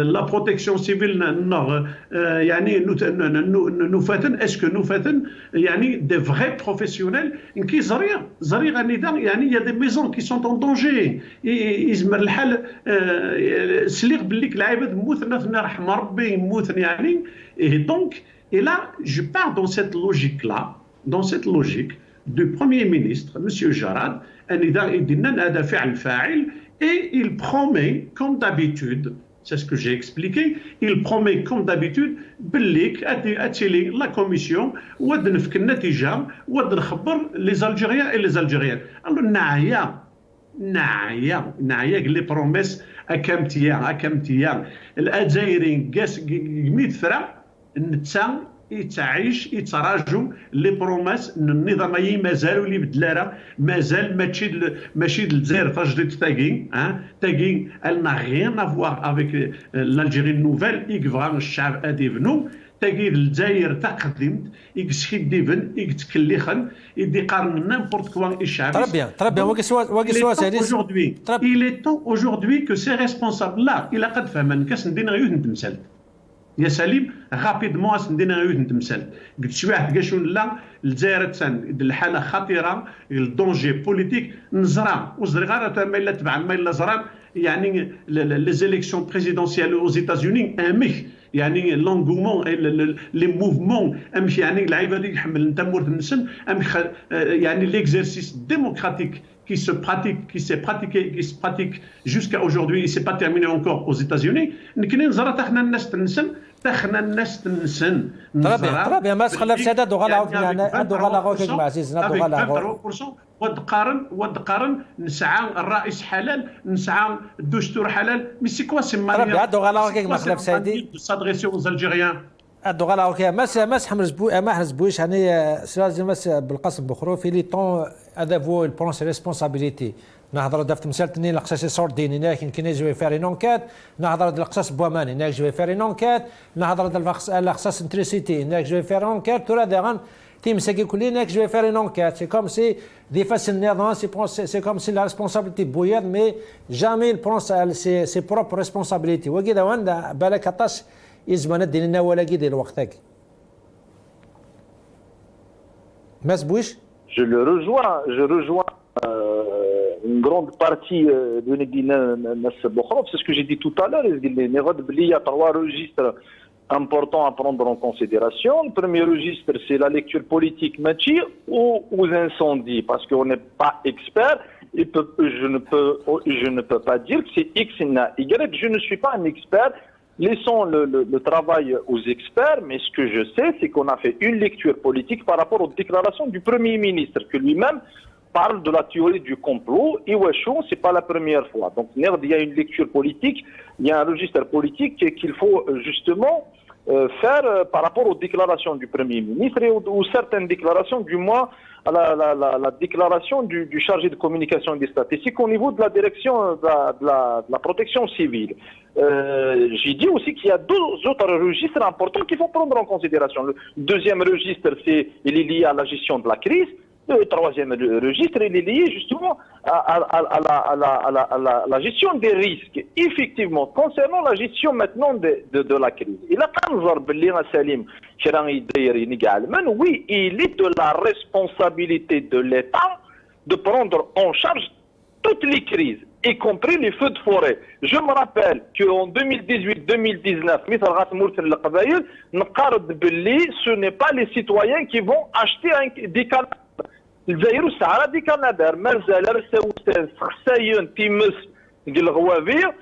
لا بروتيكسيون سيفيل نور يعني نوفاتن اسكو نوفاتن يعني دي فغي بروفيسيونيل كي زريغ النظام يعني يا دي ميزون كي سون اون دونجي يزمر الحال سليغ بالليك العباد موثنا رحم ربي يموثن يعني دونك et là je pars dans cette logique du Premier ministre, M. Jarad, et il promet, comme d'habitude, c'est ce que j'ai expliqué, il promet, comme d'habitude, la commission, les Algériens et les Algériennes. Alors, نعيا les promesses à كم الأجايرين قاس قميت ثرا نتسا يتعيش يتراجعوا لي بروماس النظاميين مازالوا اللي بدلاره مازال ماشي الجزائر تجديد تاكي elle n'a rien à voir avec l'Algérie nouvelle يكفغان الشعب اديفنو تاكي الجزائر تقدمت يكسكي ديفن يتكلخن يدي قارن نيمبورت كوا الشعب très bien aujourd'hui il est temps aujourd'hui que ces responsables là الى قد فهمن كاس ندير غير نتمثل يا سليم رابيدمون اسندينا غير نتمثل قلت شي واحد قاشون لا الجزائر تسان الحاله خطيره الدونجي بوليتيك نزرا وزرغا تا الا تبع ما الا زرا يعني لي زيليكسيون بريزيدونسيال aux États-Unis امك يعني لونغومون لي موفمون امك يعني العيبه اللي يحمل انت مورد النسن امك يعني ليكزيرسيس ديموكراتيك qui se pratique jusqu'à aujourd'hui, il ne s'est pas terminé encore aux États-Unis. Très bien, ما تخلف سادة دوغالاغو كيك معزيزنا دوغالاغو ودقارن نسعى الرئيس حلال نسعى الدستور حلال مي سي كوا سي ماليا très bien دوغالاغو كيك مخلف سادي s'adresser aux Algériens دوغالاغو كيك ماس حمرز ما حرز بويش يعني سلازم ماس بالقسم بخرو في لي طون هذا فو البرون سي ريسبونسابيليتي نهضر دافت مسالتني لقصاص سوردين لكن كي نجي فير اون انكات نهضر لقصاص بواماني نجي فير اون انكات نهضر لقصاص انتريسيتي نجي فير اون انكات ترى دغان تيمساكي كلي نجي فير اون انكات سي كوم سي دي فاس النظام سي كوم سي لا ريسبونسابيلتي بوياد مي جامي البرونس سي بروب ريسبونسابيلتي وكذا وان بالك عطاش يزمان دير لنا ولا كي دير وقتك ما سبويش je rejoins une grande partie de Nedina Nassabokhrov, c'est ce que j'ai dit tout à l'heure. Il y a 3 registres importants à prendre en considération. Le premier registre, c'est la lecture politique machi ou aux incendies, parce qu'on n'est pas expert. Je ne peux pas dire que c'est X et Y. Je ne suis pas un expert. Laissons le travail aux experts, mais ce que je sais, c'est qu'on a fait une lecture politique par rapport aux déclarations du Premier ministre, que lui-même parle de la théorie du complot. Et Wachon, c'est pas la première fois. Donc, il y a une lecture politique, il y a un registre politique qu'il faut justement faire par rapport aux déclarations du Premier ministre et aux certaines déclarations, du moins à la déclaration du chargé de communication et des statistiques au niveau de la direction de la protection civile. J'ai dit aussi qu'il y a 2 autres registres importants qu'il faut prendre en considération. Le deuxième registre, il est lié à la gestion de la crise. Le troisième registre, il est lié justement à la gestion des risques. Effectivement, concernant la gestion maintenant de la crise. Et là, quand nous avons Salim, oui, il est de la responsabilité de l'État de prendre en charge toutes les crises. y compris les feux de forêt. Je me rappelle qu'en 2018-2019, ce n'est pas les citoyens qui vont acheter des canadairs. الجزائر وسعرها دي كنادر مازال رساوسان خساين تيمس ديال الغوافير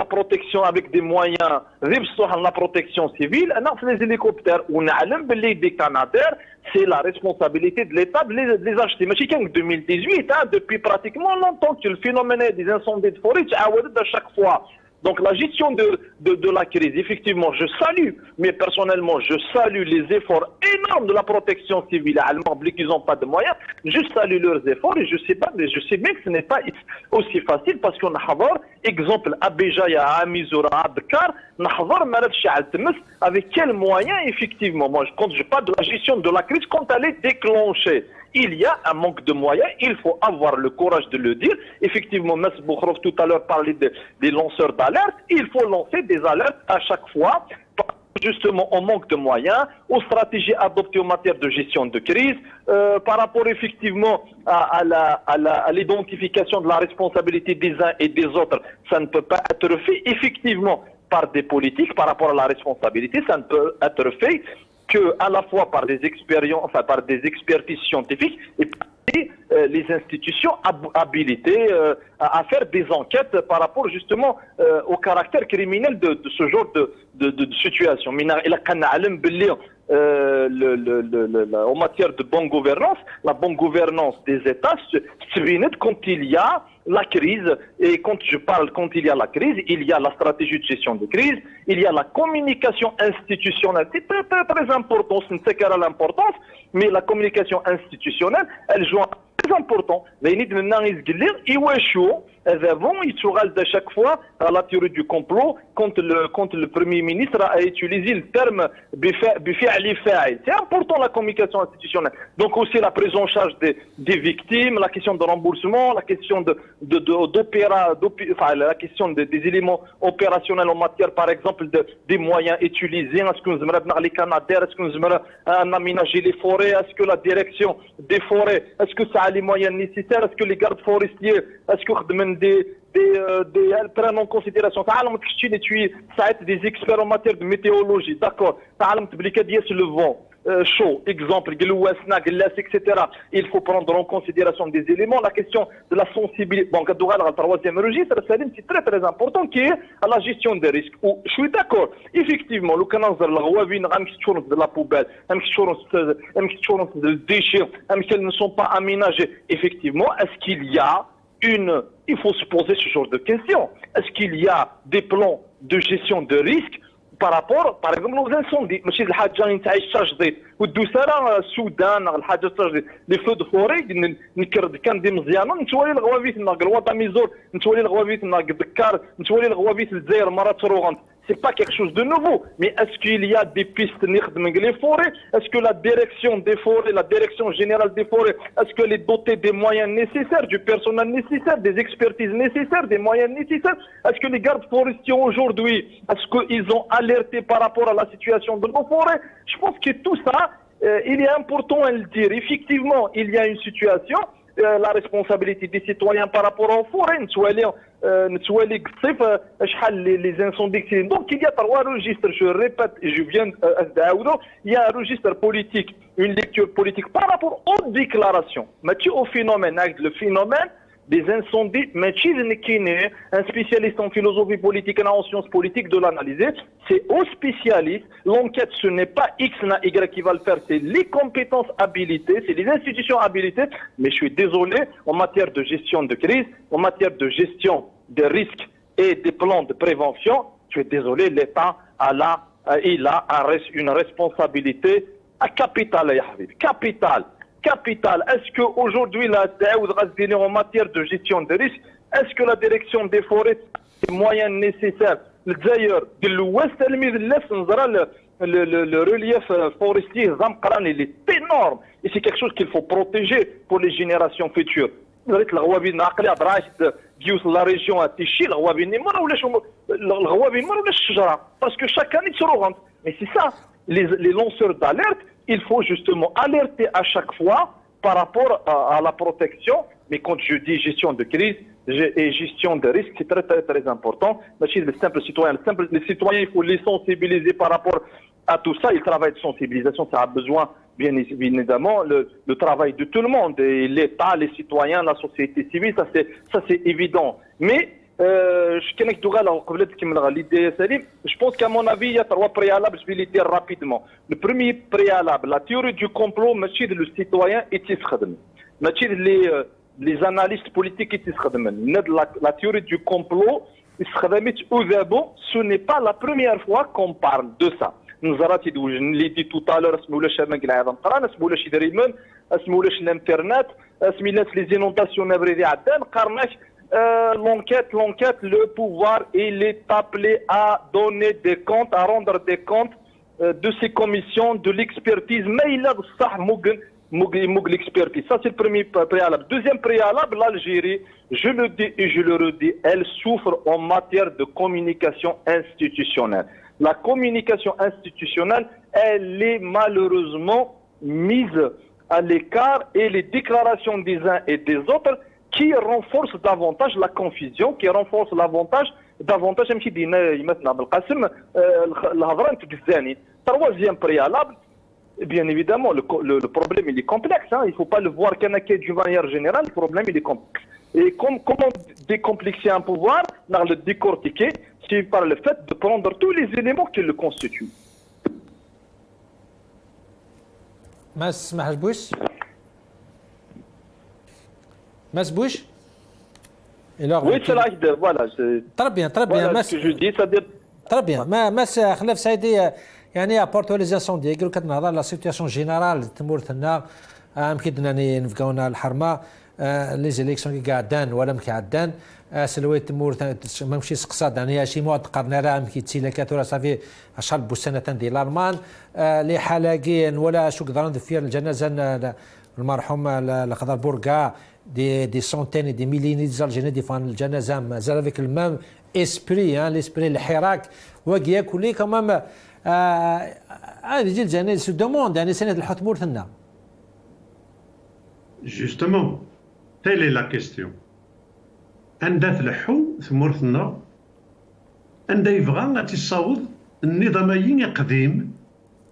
la protection avec des moyens la protection civile les hélicoptères ونعلم باللي des canadair c'est la responsabilité de l'État de les acheter ماشي كان 2018 depuis pratiquement longtemps que le phénomène des incendies de forêt تعاودت à chaque fois. Donc la gestion de la crise, effectivement, je salue, mais personnellement, je salue les efforts énormes de la protection civile allemande, qu'ils n'ont pas de moyens. Je salue leurs efforts et je sais bien que ce n'est pas aussi facile parce qu'on a exemple à Béjaïa, à Mizoura, à Dakar, avec quels moyens, effectivement, moi quand je parle de la gestion de la crise, quand elle est déclenchée. Il y a un manque de moyens, il faut avoir le courage de le dire. Effectivement, M. Boukhrov tout à l'heure parlait des lanceurs d'alerte. Il faut lancer des alertes à chaque fois, justement au manque de moyens, aux stratégies adoptées en matière de gestion de crise, par rapport effectivement à l'identification de la responsabilité des uns et des autres. Ça ne peut pas être fait effectivement par des politiques par rapport à la responsabilité, ça ne peut être fait que à la fois par des expériences, enfin par des expertises scientifiques et par les institutions habilitées à faire des enquêtes par rapport justement au caractère criminel de ce genre de situation. En matière de bonne gouvernance, la bonne gouvernance des États se vient quand il y a la crise, et quand il y a la crise, il y a la stratégie de gestion de crise, il y a la communication institutionnelle, c'est très très très important, ce n'est pas l'importance, mais la communication institutionnelle, elle joue un très important. Il à chaque fois à la théorie du complot quand le Premier ministre a utilisé le terme c'est important la communication institutionnelle. Donc aussi la prise en charge des victimes, la question de remboursement, la question la question des éléments opérationnels en matière par exemple des moyens utilisés. Est-ce que nous avons les canadaires, est-ce que nous avons aménager les forêts, est-ce que la direction des forêts, est-ce que ça a les moyens nécessaires, est-ce que les gardes forestiers, est-ce que elles prennent en considération des experts en matière de météorologie, d'accord, le vent chaud, exemple, etc. Il faut prendre en considération des éléments, la question de la sensibilité. Donc, le troisième registre, c'est très très important qui est à la gestion des risques. Je suis d'accord, effectivement, le canal de la poubelle, des déchets, qu'elles ne sont pas aménagées. Effectivement, est-ce qu'il y a il faut se poser ce genre de questions. Est-ce qu'il y a des plans de gestion de risque par rapport, par exemple, aux incendies? ماشي الحاجه نتاع الشجر والدوسره السودان الحاجه لي فو دو فوري نكرد كان دي مزيانه نتولي الغوافيت ناق الوطن ميزور نتولي الغوافيت ناق دكار نتولي الغوافيت الجزائر مرات روغنت. C'est pas quelque chose de nouveau, mais est-ce qu'il y a des pistes les forêts? Est-ce que la direction des forêts, la direction générale des forêts, est-ce qu'elle est dotée des moyens nécessaires, du personnel nécessaire, des expertises nécessaires, des moyens nécessaires? Est-ce que les gardes forestiers aujourd'hui, est-ce qu'ils ont alerté par rapport à la situation de nos forêts? Je pense que tout ça, il est important à le dire. Effectivement, il y a une situation, la responsabilité des citoyens par rapport aux forêts, les incendies. Donc il y a trois registres, je répète, je viens il y a un registre politique, une lecture politique par rapport aux déclarations, mais au phénomène, le phénomène des incendies, un spécialiste en philosophie politique et en sciences politiques de l'analyser, c'est aux spécialistes, l'enquête ce n'est pas X na Y qui va le faire, c'est les compétences habilitées, c'est les institutions habilitées, mais je suis désolé, en matière de gestion de crise, en matière de gestion des risques et des plans de prévention, je suis désolé, l'État il a une responsabilité capitale, capitale. Est-ce qu'aujourd'hui, en matière de gestion de risque, est-ce que la direction des forêts a les moyens nécessaires? D'ailleurs, de l'ouest, le relief forestier, il est énorme. Et c'est quelque chose qu'il faut protéger pour les générations futures. La région a Tichi, parce que chaque année, se rentre. Mais c'est ça, les lanceurs d'alerte, il faut justement alerter à chaque fois par rapport à la protection. Mais quand je dis gestion de crise, et gestion de risque, c'est très très très important. Le simple citoyen, les citoyens, il faut les sensibiliser par rapport à tout ça. Le travail de sensibilisation, ça a besoin, bien évidemment, le travail de tout le monde, et l'État, les citoyens, la société civile, ça c'est évident. Mais je pense qu'à mon avis, il y a 3 préalables, je vais les dire rapidement. Le premier préalable, la théorie du complot, monsieur le citoyen est les analystes politiques est la théorie du complot, ce n'est pas la première fois qu'on parle de ça. Nous l'ai dit tout à l'heure, l'internet, les inondations, l'enquête, le pouvoir, il est appelé à donner des comptes, à rendre des comptes de ces commissions, de l'expertise. Mais il a l'expertise. Ça, c'est le premier préalable. Deuxième préalable, l'Algérie, je le dis et je le redis, elle souffre en matière de communication institutionnelle. La communication institutionnelle, elle est malheureusement mise à l'écart, et les déclarations des uns et des autres qui renforce davantage la confusion, qui renforce davantage troisième préalable, bien évidemment, le problème il est complexe, hein. Il ne faut pas le voir d'une manière générale, le problème il est complexe. Et comment décomplexer un pouvoir, le décortiquer, c'est par le fait de prendre tous les éléments qui le constituent. Masbouch. Oui, c'est là, voilà. Très bien. Voilà ce que je dis, c'est-à-dire. Très bien. خلف سيدي يعني ابورتواليزاسيون ديالك كتنهضر على سيتياسيون جينيرال تمورتنا يمكن انني نفقاونا الحرمه لي زيليكسيون كي قاعدان ولا مكعدان سلويت تمور ماشي سقصاد يعني شي مواد قرنا راه كيتسيلكات ولا صافي اشهر بوسنه ديال الالمان لي حلاقين ولا شو قدرنا في الجنازه المرحوم القدر بورقا دي سونتين دي ميليني ديال دي فان الجنازه مازال افيك المام اسبري ليسبري الحراك واقيا كلي كمام هذه جيل جاني سو دوموند يعني سنه الحط مورثنا. Justement, telle est la question. عندها تلحو ثمورثنا عندها يبغى غتيصاوض النظاميين قديم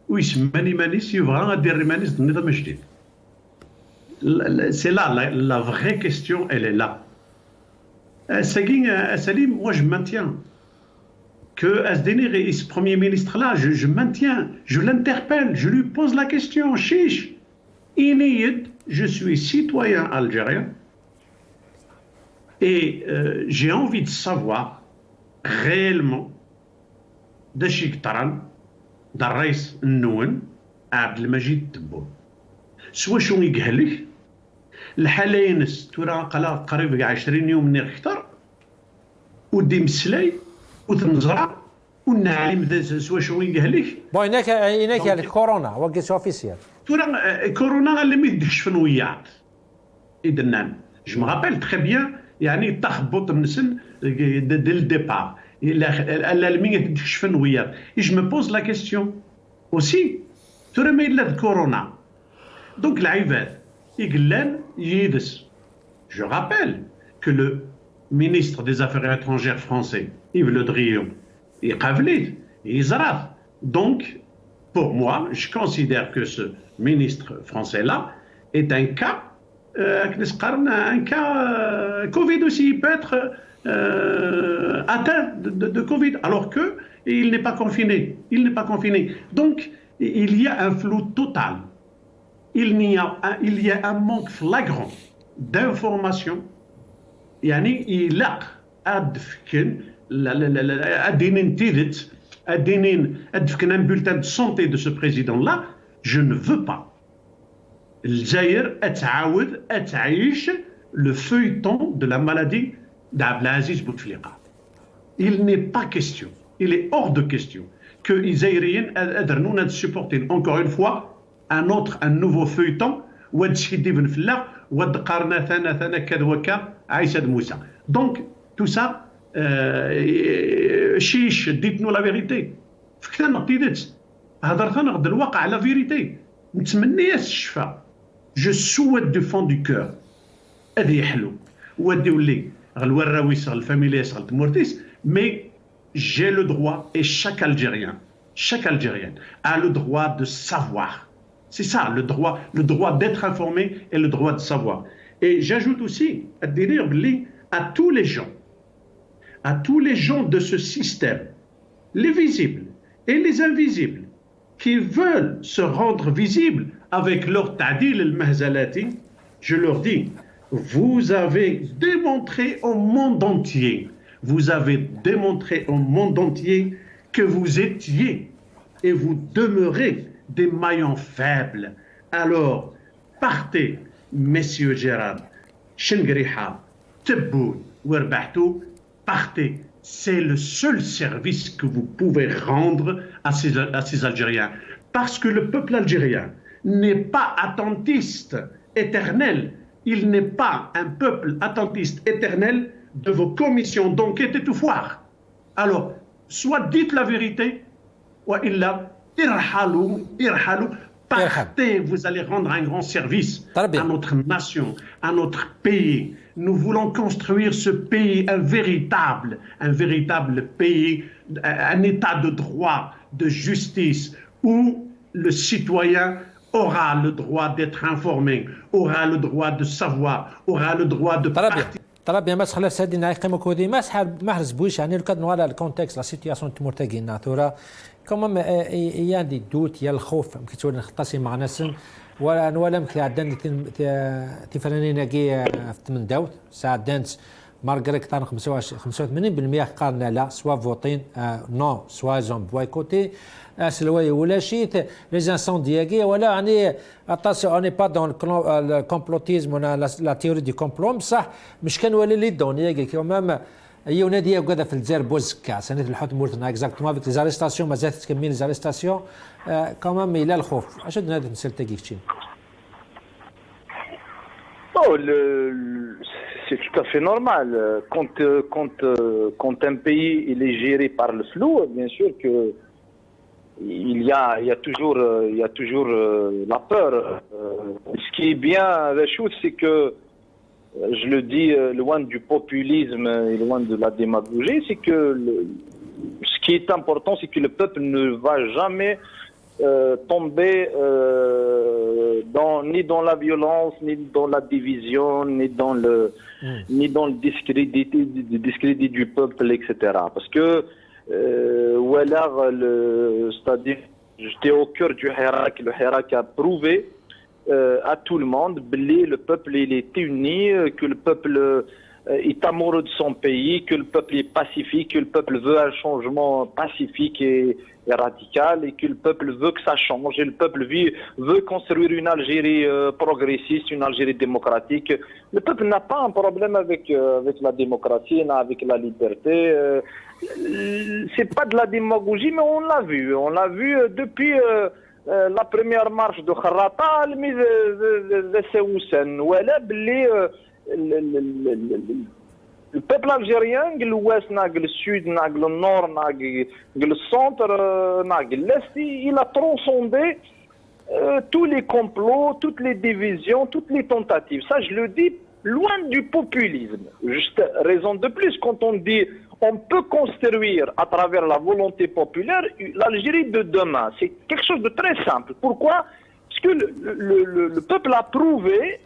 ويسماني مانيس يبغى غادير مانيس النظام الجديد. C'est là la vraie question, elle est là. Salim, moi je maintiens que Asdenir, ce Premier ministre-là, je maintiens, je l'interpelle, je lui pose la question. Chiche, Iniyed, je suis citoyen algérien et j'ai envie de savoir réellement de Chik Taran, d'Arraïs Nouen, Abdelmajid Tebboune. سوا شو يقهلك الحلاينس ترى قريب 20 يوم من اكثر ودي مسلاي وتنزرع والنعيم سوا شو يقهلك هناك الكورونا وقيت اوفيسيال ترى كورونا اللي ما يدكش فنويات اذا جو مابيل تري بيان يعني تخبط النسن ديال الديبار الا ما يدكش فنويات جو مي بوز لا كيستيون اوسي ترى ما الا كورونا Donc l'Aïvad, Iglan Yidis. Je rappelle que le ministre des Affaires étrangères français, Yves Le Drian, est Kavli, Israël. Donc, pour moi, je considère que ce ministre français-là est un cas, Covid aussi, il peut être atteint de Covid, alors qu'il n'est pas confiné. Il n'est pas confiné. Donc, il y a un flou total. Il y a un manque flagrant d'informations. يعني يلاق أدفكن أدينين تيدت أدينين أدفكن un bulletin de santé de ce président-là. Je ne veux pas. الجزائر أتعيش le feuilleton de la maladie d'Abdelaziz Bouteflika. Il n'est pas question, il est hors de question que les Zaïriens adrennent supporter encore une fois un nouveau feuilleton واد شيدي بن فلاق واد قارنا ثنا كذا وكا عيسى موسى. Donc tout ça شيش ديتنو لا فيريتي فكنا نقيدت هضرت نغد الواقع على فيريتي نتمنى الشفاء. جو سويت دو فون دو كور هذا يحلو ودي ولي mais j'ai le droit, et chaque Algérien a le droit de savoir. C'est ça, le droit d'être informé et le droit de savoir. Et j'ajoute aussi à tous les gens de ce système, les visibles et les invisibles, qui veulent se rendre visibles avec leur ta'dil al-mahzalati, je leur dis, vous avez démontré au monde entier que vous étiez et vous demeurez des maillons faibles. Alors, partez, messieurs Gérard, Chengriha, Tebboune, Ouerbahtou, partez. C'est le seul service que vous pouvez rendre à ces Algériens. Parce que le peuple algérien n'est pas attentiste éternel. Il n'est pas un peuple attentiste éternel de vos commissions d'enquête et tout foire. Alors, soit dites la vérité, ou illa irhalou, partez, vous allez rendre un grand service à notre nation, à notre pays. Nous voulons construire ce pays, un véritable pays, un état de droit, de justice, où le citoyen aura le droit d'être informé, aura le droit de savoir, aura le droit de partir. طلب يا مسخ لسادي نايقي مكودي ما حرزبوش يعني لو نوال الكونتكست لا سيتياسيون تمرتقي ناتورا كما يا دي دوت يا الخوف كي تقول نختصي مع ناس ولا مكي عدان تفرانين كي من داوت ساعه دانس مارغريك تاع 85% قالنا لا سوا فوتين نو سوا زون بويكوتي سلوي ولا شيء لي انسوندياغي ولا يعني اتاسيون اوني با دون الكومبلوتيزم ولا لا تيوري دي كومبلوم صح مش كان ولا لي دونياغي كمان هي وناديه وكذا في الجزائر بوزكا سنه الحكم مورتنا اكزاكتومون افيك لي زاريستاسيون مازال تكمل لي زاريستاسيون كمان الى الخوف اش هذا نسال تاكيكتشين c'est tout à fait normal. Quand un pays il est géré par le flou, bien sûr que il y a toujours la peur. Ce qui est bien, la chose, c'est que, je le dis, loin du populisme et loin de la démagogie, c'est que ce qui est important, c'est que le peuple ne va jamais tomber ni dans la violence, ni dans la division, ni dans le discrédit du peuple, etc. Parce que c'est-à-dire, j'étais au cœur du Hirak, le Hirak a prouvé à tout le monde que le peuple il est uni, que le peuple est amoureux de son pays, que le peuple est pacifique, que le peuple veut un changement pacifique et radical et que le peuple veut que ça change et le peuple veut construire une Algérie progressiste, une Algérie démocratique. Le peuple n'a pas un problème avec la démocratie, avec la liberté. C'est pas de la démagogie, mais on l'a vu depuis la première marche de Kharrata, le Séoussen, où elle a le peuple algérien, l'ouest, le sud, le nord, le centre, l'est, il a transcendé tous les complots, toutes les divisions, toutes les tentatives. Ça, je le dis, loin du populisme. Juste raison de plus, quand on dit on peut construire à travers la volonté populaire l'Algérie de demain. C'est quelque chose de très simple. Pourquoi? Parce que le peuple a prouvé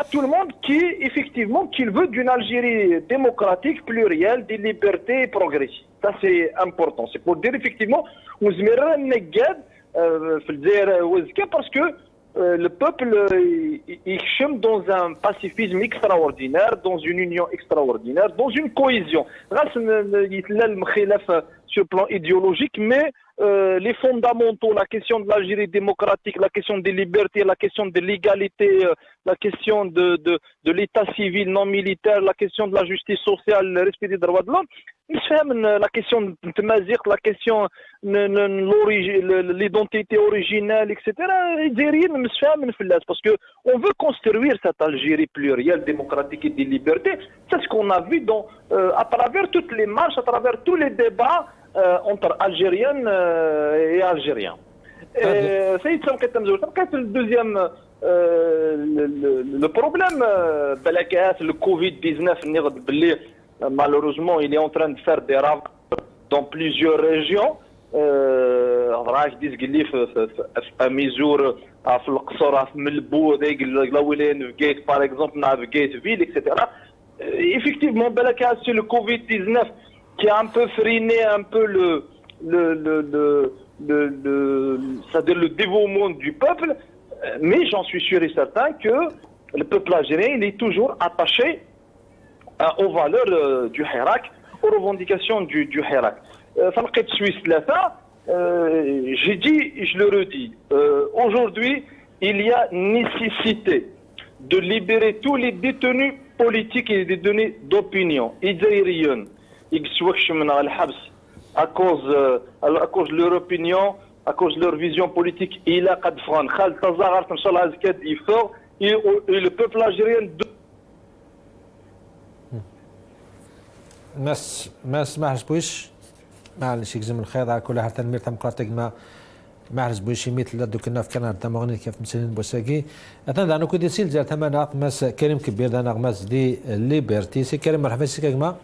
à tout le monde qu'il veut d'une Algérie démocratique, plurielle, des libertés et progressistes. Ça, c'est important. C'est pour dire effectivement, parce que le peuple il chemine dans un pacifisme extraordinaire, dans une union extraordinaire, dans une cohésion. Sur le plan idéologique, mais les fondamentaux, la question de l'Algérie démocratique, la question des libertés, la question de l'égalité, la question de l'état civil non militaire, la question de la justice sociale, le respect des droits de l'homme, la question de Mazir, la question l'identité originelle, etc. Parce que on veut construire cette Algérie plurielle, démocratique et des libertés. C'est ce qu'on a vu à travers toutes les marches, à travers tous les débats entre Algériennes et Algériens. C'est le deuxième le problème, le Covid-19, malheureusement, il est en train de faire des ravages dans plusieurs régions. راك ديز قال لي في ميزور في القصر في ملبو هذاك لاولين في جيت باغ اكزومبل في جيت فيل اكسيتيرا effectivement c'est le Covid-19 qui a un peu freiné un peu c'est-à-dire le dévouement du peuple, mais j'en suis sûr et certain que le peuple algérien il est toujours attaché aux valeurs du Hirak, aux revendications du Hirak. فلقيت سويس ثلاثة j'ai dit et je le redis aujourd'hui il y a nécessité de libérer tous les détenus politiques et les détenus d'opinion إداريين يكسوكش من الحبس à cause de leur opinion, à cause de leur vision politique. Il a قد فران خالد تزاغر ان شاء الله زكاد يفور et le peuple algérien ما سمحش بوش معلش يجزم الخير على كل حال تنمير ديمقراطيك ما حرز بوشي مثل دوك الناف كان دمغني كيف مسلين بوساكي اثنا دانو كودي سيل جال ثمانية ماس كريم كبير دانا غماس دي ليبرتي سي كريم مرحبا سي كاكما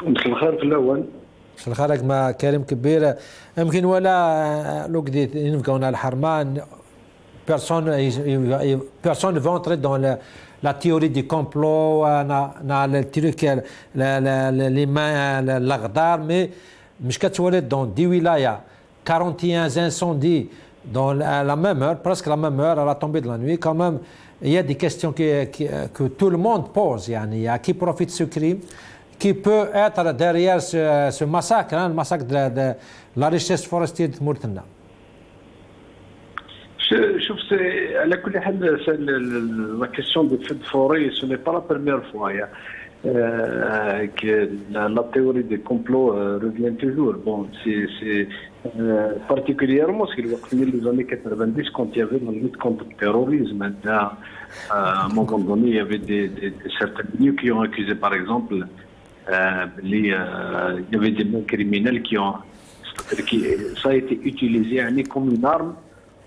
مساء الخير في الاول مساء الخير ما كريم كبير يمكن ولا لو قديت نفقونا الحرمان personne ne veut entrer dans la théorie du complot, dans le truc, les mains, l'agdar, mais dans 10 wilayas, 41 incendies dans la même heure, presque la même heure, à la tombée de la nuit, quand même, il y a des questions que tout le monde pose. Il y a qui profite de ce crime, qui peut être derrière ce massacre, le massacre de la richesse forestière de Mourtena. شوف على كل حال لا كيسيون دو فيد فوري سو ني با لا بروميير فوا que la théorie des complots revient toujours. Bon, c'est particulièrement ce qu'il y a dans les années 90 quand il y avait la lutte contre le terrorisme. À un moment donné, il y avait certains milieux qui ont accusé, par exemple, il y avait des mains criminels ça a été utilisé comme une arme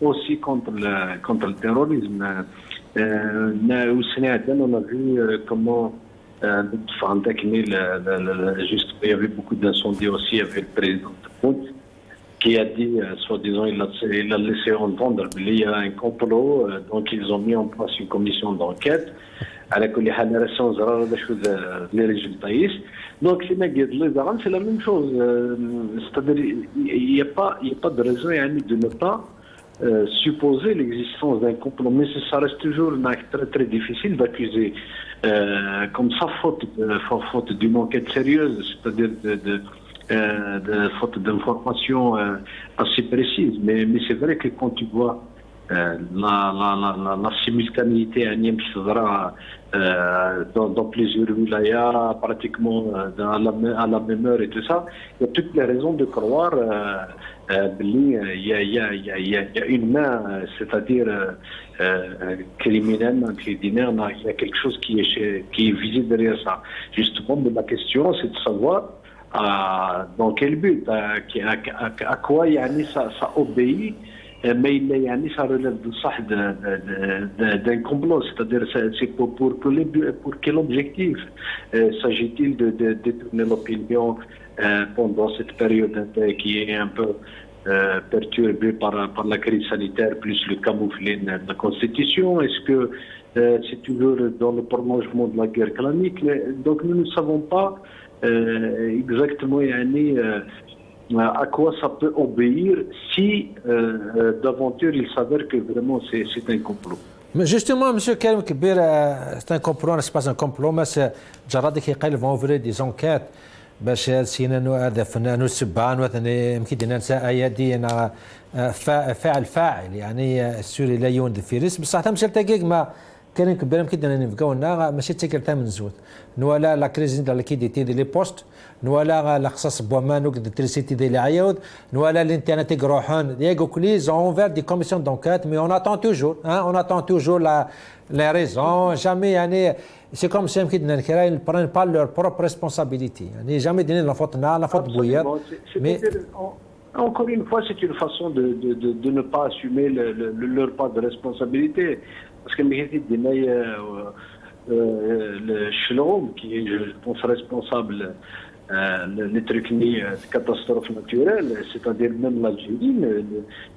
aussi contre le terrorisme. On a vu comment il y avait beaucoup d'incendies aussi avec le président Tebboune qui a dit, soi-disant, il a laissé entendre qu'il y a un complot, donc ils ont mis en place une commission d'enquête. على كل حال رسم زرار باش لي ريزولتا دونك فيما قال لي زعما سي لا ميم شوز c'est-à-dire il y a pas de raison de ne pas supposer l'existence d'un complot, mais ça reste toujours un acte très très difficile d'accuser comme ça faute d'une enquête sérieuse, c'est-à-dire de faute d'informations assez précises. Mais c'est vrai que quand tu vois la simultanéité qui se fera dans plusieurs wilayas, pratiquement à la même heure et tout ça, il y a toutes les raisons de croire il y a une main, c'est-à-dire criminelle, criminelle, il y a quelque chose qui est visé derrière ça. Justement, la question, c'est de savoir dans quel but, à quoi ça obéit. Mais ça relève d'un complot, c'est-à-dire c'est pour quel objectif s'agit-il de détourner l'opinion pendant cette période qui est un peu perturbée par la crise sanitaire plus le camouflet de la Constitution? Est-ce que c'est toujours dans le prolongement de la guerre clanique? Donc nous ne savons pas exactement à quoi ça peut obéir si d'aventure il s'avère que vraiment c'est un complot. Mais justement, M. Karim Kebir, c'est un complot, c'est pas un complot, mais c'est Jaradi qui vont ouvrir des enquêtes باش سينا هذا فنان السبان وثاني يمكن ننسى ايادي انا فاعل يعني السوري لا يوند فيرس بصح تمشي تلقاك ما كاين كبير يمكن نفقاونا ماشي تيكر من زود نوالا لا كريز ديال ليكيديتي ديال لي بوست نوالا لا خصاص بومانوك ديتريسيتي ديال عياود نوالا الانترنت يروحون ياكو كليز اون فير دي كوميسيون دونكات مي اون اتون توجور لا لي ريزون جامي يعني سي كوم سي يمكن الكراي نبرين با لور بروب ريسبونسابيلتي يعني جامي ديني لا فوت بويات مي Encore une fois, c'est une façon de ne pas assumer leur part de responsabilité. Parce que le Shloum, qui est, je pense, responsable les trucs de catastrophes naturelles, c'est-à-dire même l'Algérie,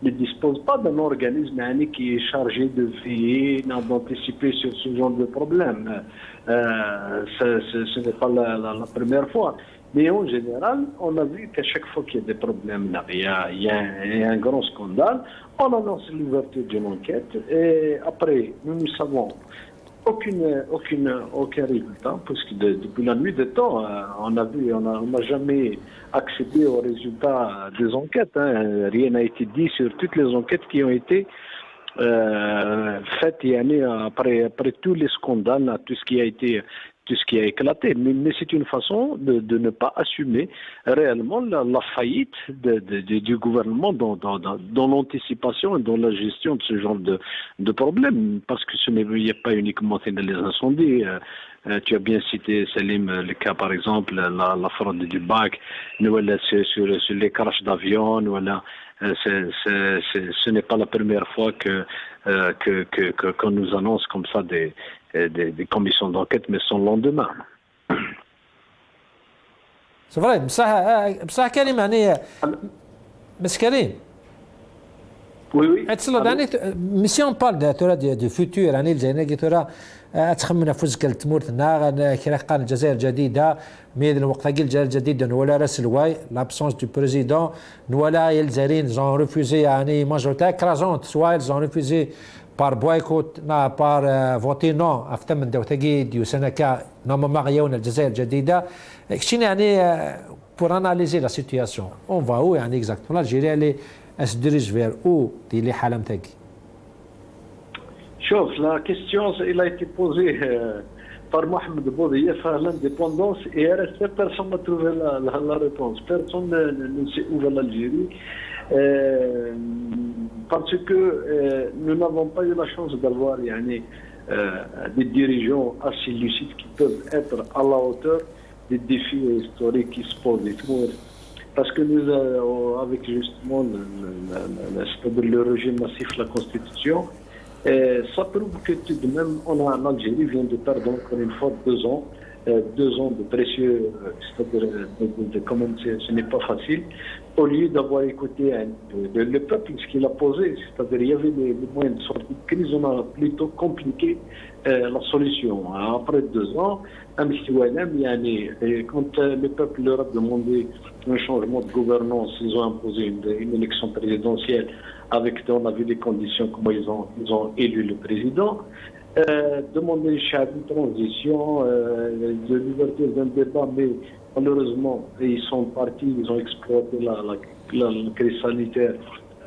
ne dispose pas d'un organisme qui est chargé de veiller, d'anticiper sur ce genre de problème. Ce n'est pas la première fois. Mais en général, on a vu qu'à chaque fois qu'il y a des problèmes, il y a un grand scandale, on annonce l'ouverture d'une enquête et après, nous savons aucun résultat, parce que depuis la nuit des temps, on n'a jamais accédé aux résultats des enquêtes. Rien n'a été dit sur toutes les enquêtes qui ont été faites après tous les scandales, tout ce qui a éclaté. Mais c'est une façon de ne pas assumer réellement la faillite du gouvernement dans l'anticipation et dans la gestion de ce genre de problème. Parce que il n'y a pas uniquement les incendies. Tu as bien cité, Salim, le cas par exemple, la fraude du bac, sur les crashs d'avion, ce n'est pas la première fois qu'on nous annonce comme ça des commissions d'enquête, mais sans lendemain. C'est vrai, بصح كريم يعني بس كريم وي يعني ميسيون بال ترى دي فيتور يعني الجاينا ترى تخمن فوزك التمورتنا كي قان الجزائر الجديده ميد الوقت الجزائر الجديده ولا راس الواي لابسونس دو بريزيدون ولا الجزائريين زون ريفوزي يعني ماجوريتير كرازونت سوا زون ريفوزي بار بويكوت بار فوتي نو افتم من دوتاكي ديو سنكا نورمالمون غيون الجزائر الجديده كشين يعني بور اناليزي لا سيتوياسيون اون فا يعني اكزاكتومون الجيري اللي se dirige vers où دي حالة متاعك؟ شوف la question elle a été posée par Mohamed Boudief à l'indépendance et personne n'a trouvé la réponse. Personne ne sait où va l'Algérie parce que nous n'avons pas eu la chance d'avoir des dirigeants assez lucides qui peuvent être à la hauteur des défis historiques qui se posent. Parce que nous, avec justement le régime massif de la Constitution, ça prouve que tout de même, l'Algérie vient de perdre encore une fois 2 ans, 2 ans de précieux, c'est-à-dire quand même ce n'est pas facile, au lieu d'avoir écouté le peuple, ce qu'il a posé, c'est-à-dire il y avait des moyens de sortie de crise, on a plutôt compliqué la solution. Après 2 ans, quand le peuple leur a demandé un changement de gouvernance, ils ont imposé une élection présidentielle avec, on a vu les conditions, comment ils ont élu le président, demander une transition, de l'ouverture d'un débat, mais malheureusement, ils sont partis, ils ont exploité la crise sanitaire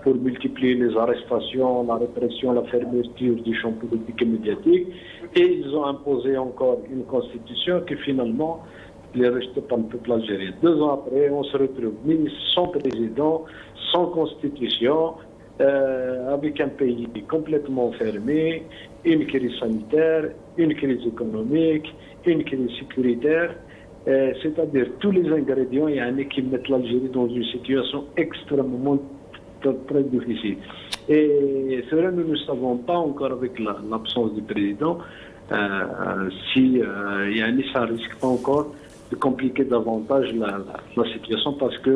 pour multiplier les arrestations, la répression, la fermeture du champ politique et médiatique, et ils ont imposé encore une constitution qui finalement est rejetée par le peuple algérien. 2 ans après, on se retrouve sans président, sans constitution, avec un pays complètement fermé, une crise sanitaire, une crise économique, une crise sécuritaire, c'est-à-dire tous les ingrédients qui mettent l'Algérie dans une situation extrêmement très difficile. Et c'est vrai, nous ne savons pas encore avec l'absence du président si ça risque pas encore de compliquer davantage la situation parce que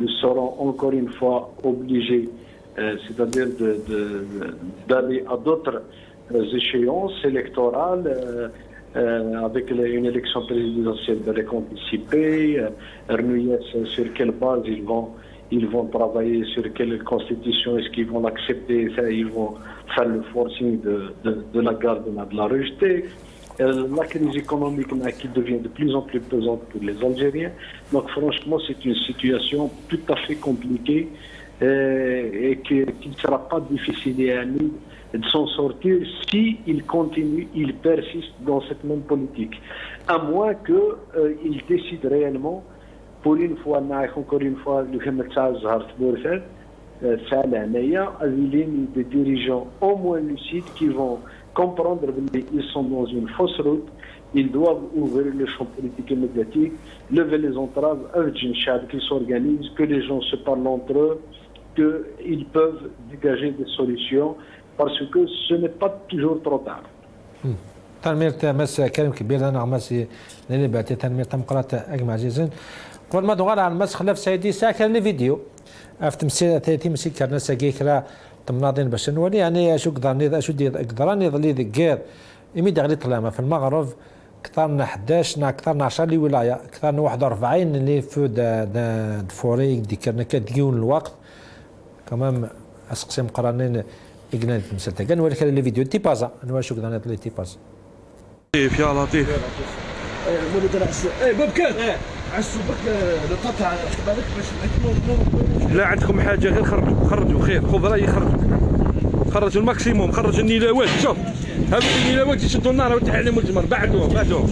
nous serons encore une fois obligés, c'est-à-dire d'aller à d'autres échéances électorales avec une élection présidentielle anticipée, sur quelle base ils vont travailler, sur quelle constitution est-ce qu'ils vont l'accepter, ils vont faire le forcing de la garde, de la rejeter. La crise économique qui devient de plus en plus pesante pour les Algériens. Donc franchement, c'est une situation tout à fait compliquée et qui ne sera pas difficile de s'en sortir si il continue, il persiste dans cette même politique. À moins qu'il décide réellement, pour une fois, encore une fois, des dirigeants au moins lucides qui vont comprendre qu'ils sont dans une fausse route, ils doivent ouvrir le champ politique et médiatique, lever les entraves, qu'ils s'organisent, que les gens se parlent entre eux, qu'ils peuvent dégager des solutions, parce que ce n'est pas toujours trop tard. تنمير تمس كلام كبير انا غماسي اللي بعتي تنمير تمقرات اجمع عزيزين قبل ما دوغال على المس خلاف سيدي ساكن لي فيديو افتمسي تمسي كرنا ساكيكرا تمناضين باش نولي يعني شو قدرني شو قدراني ظلي ذكير يمي دغلي طلامه في المغرب كثرنا 11 كثرنا 10 لي ولايه كثرنا 41 اللي في فوري ديكرنا كديون الوقت كمان اسقسي مقرانين إجناد مسلتة كان ولك لي فيديو تيبازا أنا شو قدرنا نطلع تيبازا لطيف يا لطيف ولد العسل باب كان عسوا بك القطع بالك باش لا عندكم حاجه غير خرجوا خير خذ رايي خرجوا الماكسيموم خرج النيلاوات شوف هذوك النيلاوات يشدوا النار وتعلموا الجمر بعدوهم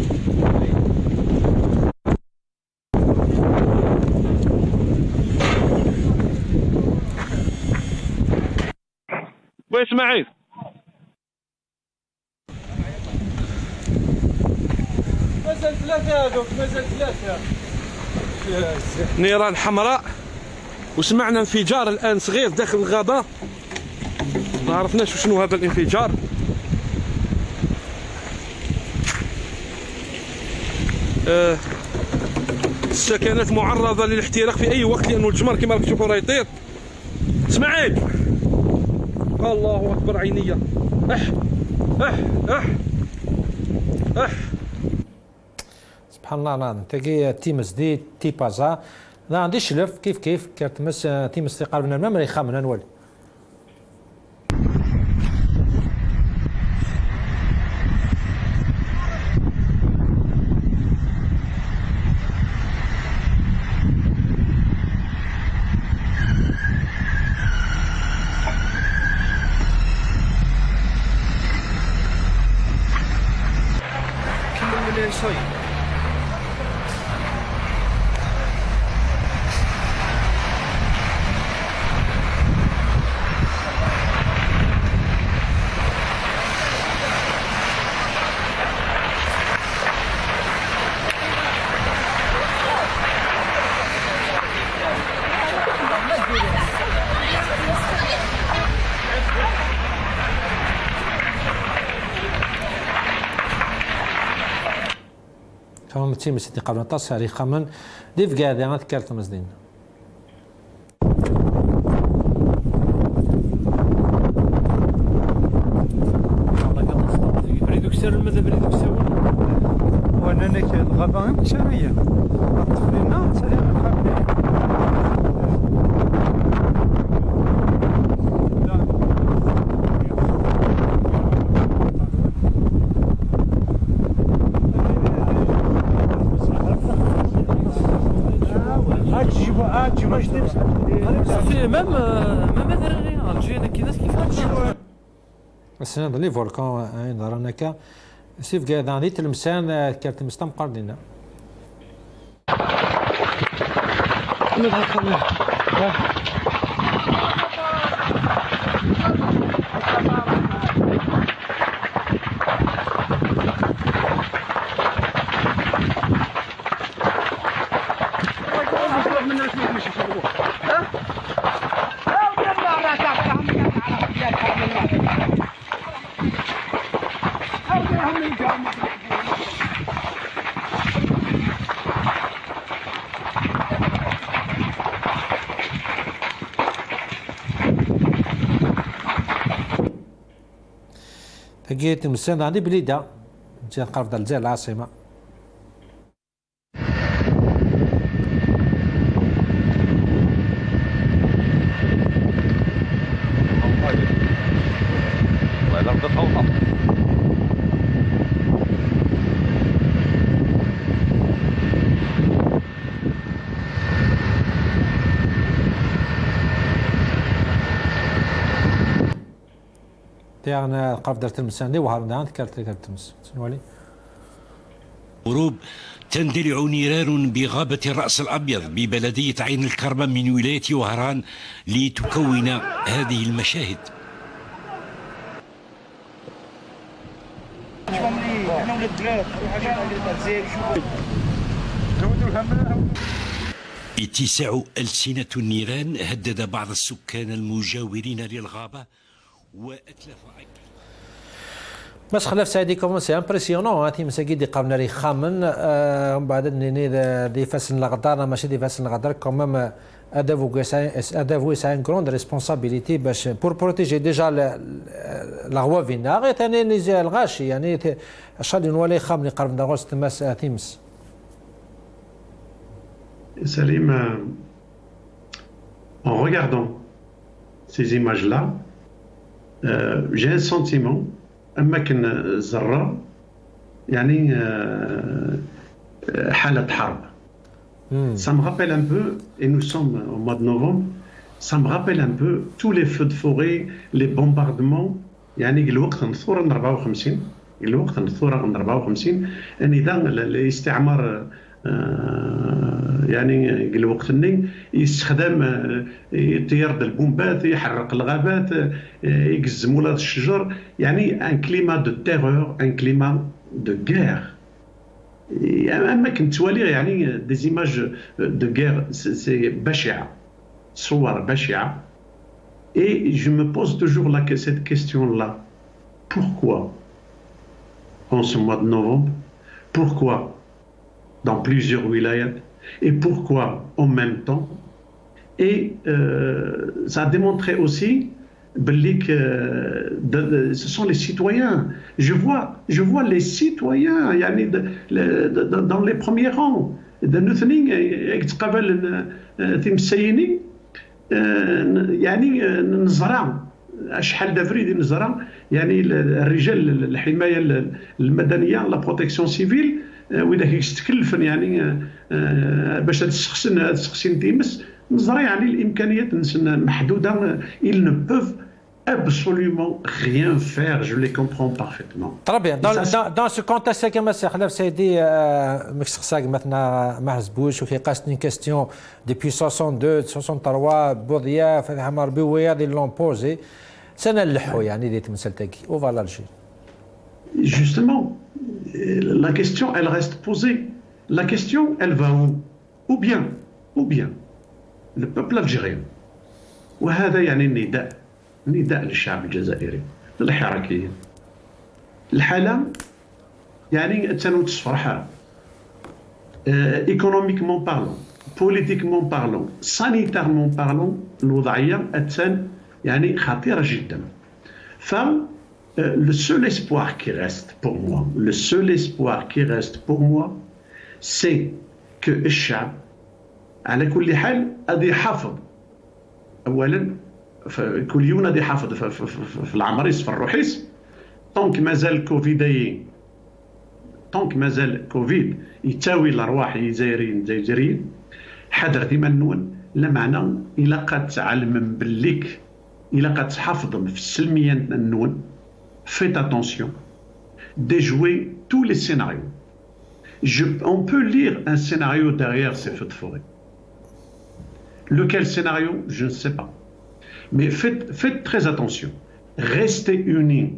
واسماعيل مازال ثلاثة هذوك مازال ثلاثة نيران حمراء وسمعنا انفجار الآن صغير داخل الغابة ما عرفناش شنو هذا الانفجار السكنات معرضة للاحتراق في أي وقت لأنه الجمر كما راكم تشوفوا راه يطير اسماعيل الله أكبر عينيا سبحان الله نعم تلاقي تيمس دي تيبازا لا عندي شلف كيف كتمس تيمس في قلبنا الماء مريخا من نولي كمان تيمس دي قبل تصاري خمن دي في قاعدة أنا تكرت مزدين بريدو كسر ماذا بريدو كسر وانا نك الغابة مشارية طفلنا سلام السنة لي فولكان عين راناكا سيف قاعد عندي تلمسان كانت مستمقر لنا لقيت المسان عندي بليده جات قرب الجزائر العاصمه أنا قرب درت المساندي وهرنا عند كارت المس سنوالي غروب تندلع نيران بغابة الرأس الأبيض ببلدية عين الكرمة من ولاية وهران لتكون هذه المشاهد. اتساع ألسنة النيران هدد بعض السكان المجاورين للغابة وأتلف باش خلاف سعيدي كومون سي امبرسيونون هاتي مساكي دي قامنا ري خامن ومن بعد ني دي فاسن الغدار ماشي دي فاسن الغدار كومام ادافو سا ان كروند ريسبونسابيلتي باش بور بروتيجي ديجا لا غوا فينا غير ثاني نيزي الغاشي يعني شادي نولي خامني قرب داغوس تماس ثيمس Salim, en regardant ces images-là, j'ai un sentiment, أماكن ذرة يعني حالة حرب. Ça me rappelle un peu, et nous sommes au mois de novembre, ça me rappelle un peu tous les feux de forêt, les bombardements. يعني الوقت الثورة 54 الوقت الثورة 54 النظام الاستعمار يعني الوقت اللي يستخدم يطير البومبات يحرق الغابات يقزم ولاد الشجر يعني ان كليما دو تيرور ان كليما دو غير اما كنت توالي يعني دي زيماج دو غير سي بشعه صور بشعه et je me pose toujours cette question là pourquoi en ce mois de novembre pourquoi dans plusieurs wilayas, et pourquoi en même temps. Et ça a démontré aussi que ce sont les citoyens. Je vois les citoyens dans les premiers rangs. يعني نزرع شحال دافري نزرع يعني الرجال الحمايه المدنيه لا بروتيكسيون سيفيل وإذا كيستكلفن يعني باش تسقسين تيمس نظرا يعني الامكانيات محدوده ils ne peuvent absolument rien faire je les comprends parfaitement. Très bien. Dans ce contexte كما سي خلاف سيدي مكسقساك مثلا محزبوش وفي قاسني كاستيون depuis 62 63 بوضيا في عمر بويا دي لون بوزي سنلحوا يعني ديت مسلتكي وفوالا الجي. Justement, la question, elle reste posée. La question, elle va où? Ou bien, le peuple algérien. وهذا يعني نداء للشعب الجزائري للحركيين. الحالة يعني تنوت الصفرحة. Économiquement parlant, politiquement parlant, sanitairement parlant, الوضعية يعني خطيرة جدا. Le seul espoir qui reste pour moi, c'est que الشعب على كل حال غادي يحافظ اولا كل يوم غادي يحافظ في العمريس في الروحيس طونك مازال كوفيد يتاوي الارواح الجزائريين حذر ديما النون لا معنى الا قد تعلم بالليك الا قد تحافظ في السلميه النون faites attention, déjouez tous les scénarios. On peut lire un scénario derrière ces feux de forêt. Lequel scénario? Je ne sais pas. Mais faites très attention. Restez unis.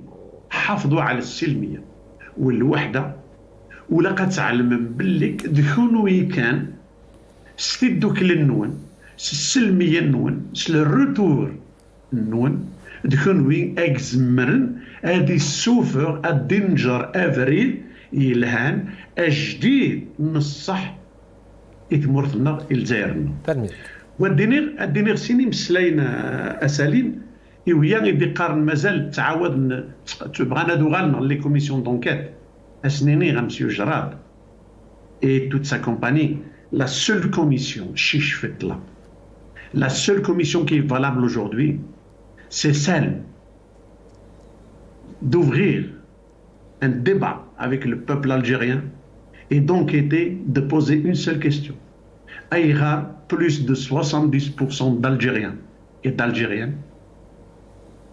حافظوا على السلمية والوحدة ولا كتعلم باللي دخلوا كان ستدوك للنون السلمية النون الروتور النون دخلوا اكزمرن هذه السوفر الدنجر افريل يلهان الجديد نصح يتمرثنا الجزائرنا والدينير سيني مسلاين اسالين ويا غيدي قارن مازال تعاود بغانا دوغالنا لي كوميسيون دونكيت اسنيني غا مسيو جراد et toute sa compagnie la seule commission chiche fait là la seule commission qui est valable aujourd'hui c'est celle d'ouvrir un débat avec le peuple algérien et d'enquêter, de poser une seule question. Aïra, plus de 70% d'Algériens et d'Algériennes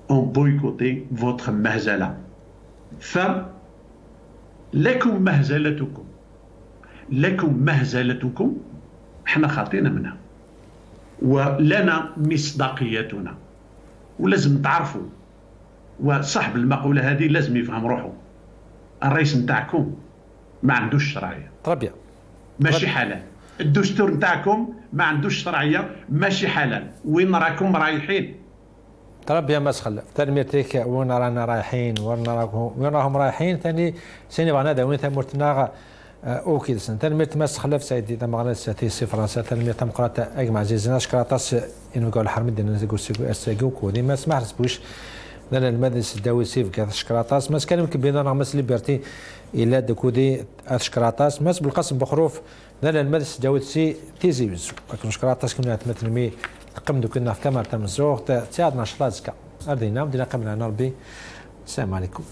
ont boycotté votre mahzala. لكم مهزلتكم لكم مهزلتكم احنا خاطينا منها ولنا مصداقيتنا ولازم تعرفوا وصاحب المقولة هذه لازم يفهم روحه الرئيس نتاعكم ما عندوش شرعيه طربيا ماشي حلال. الدستور نتاعكم ما عندوش شرعيه ماشي حلال. وين راكم رايحين؟ طربيا مسخل ترميتك وين رانا رايحين وين راهم رايحين ثاني سيني بغنا داوين ثمرتنا اوكي سن ترميت مسخل في سيدي تم غنا ساتي سي فرنسا ترميت تم قرات اجمع زيزنا شكراتاس انو قال الحرمد نقول سيغو كودي ما سمحت بوش لان المجلس الدولي سيف كذا شكراتاس ما كان يمكن بيننا نغمس ليبرتي الى دكودي شكراتاس ما بالقسم بخروف لان المجلس الدولي سي تيزي بزو لكن شكراتاس كنا تمثل قمدو كنا في كاميرا تم الزوغ تساعدنا شلازكا اردينا بدينا قمنا ربي السلام عليكم.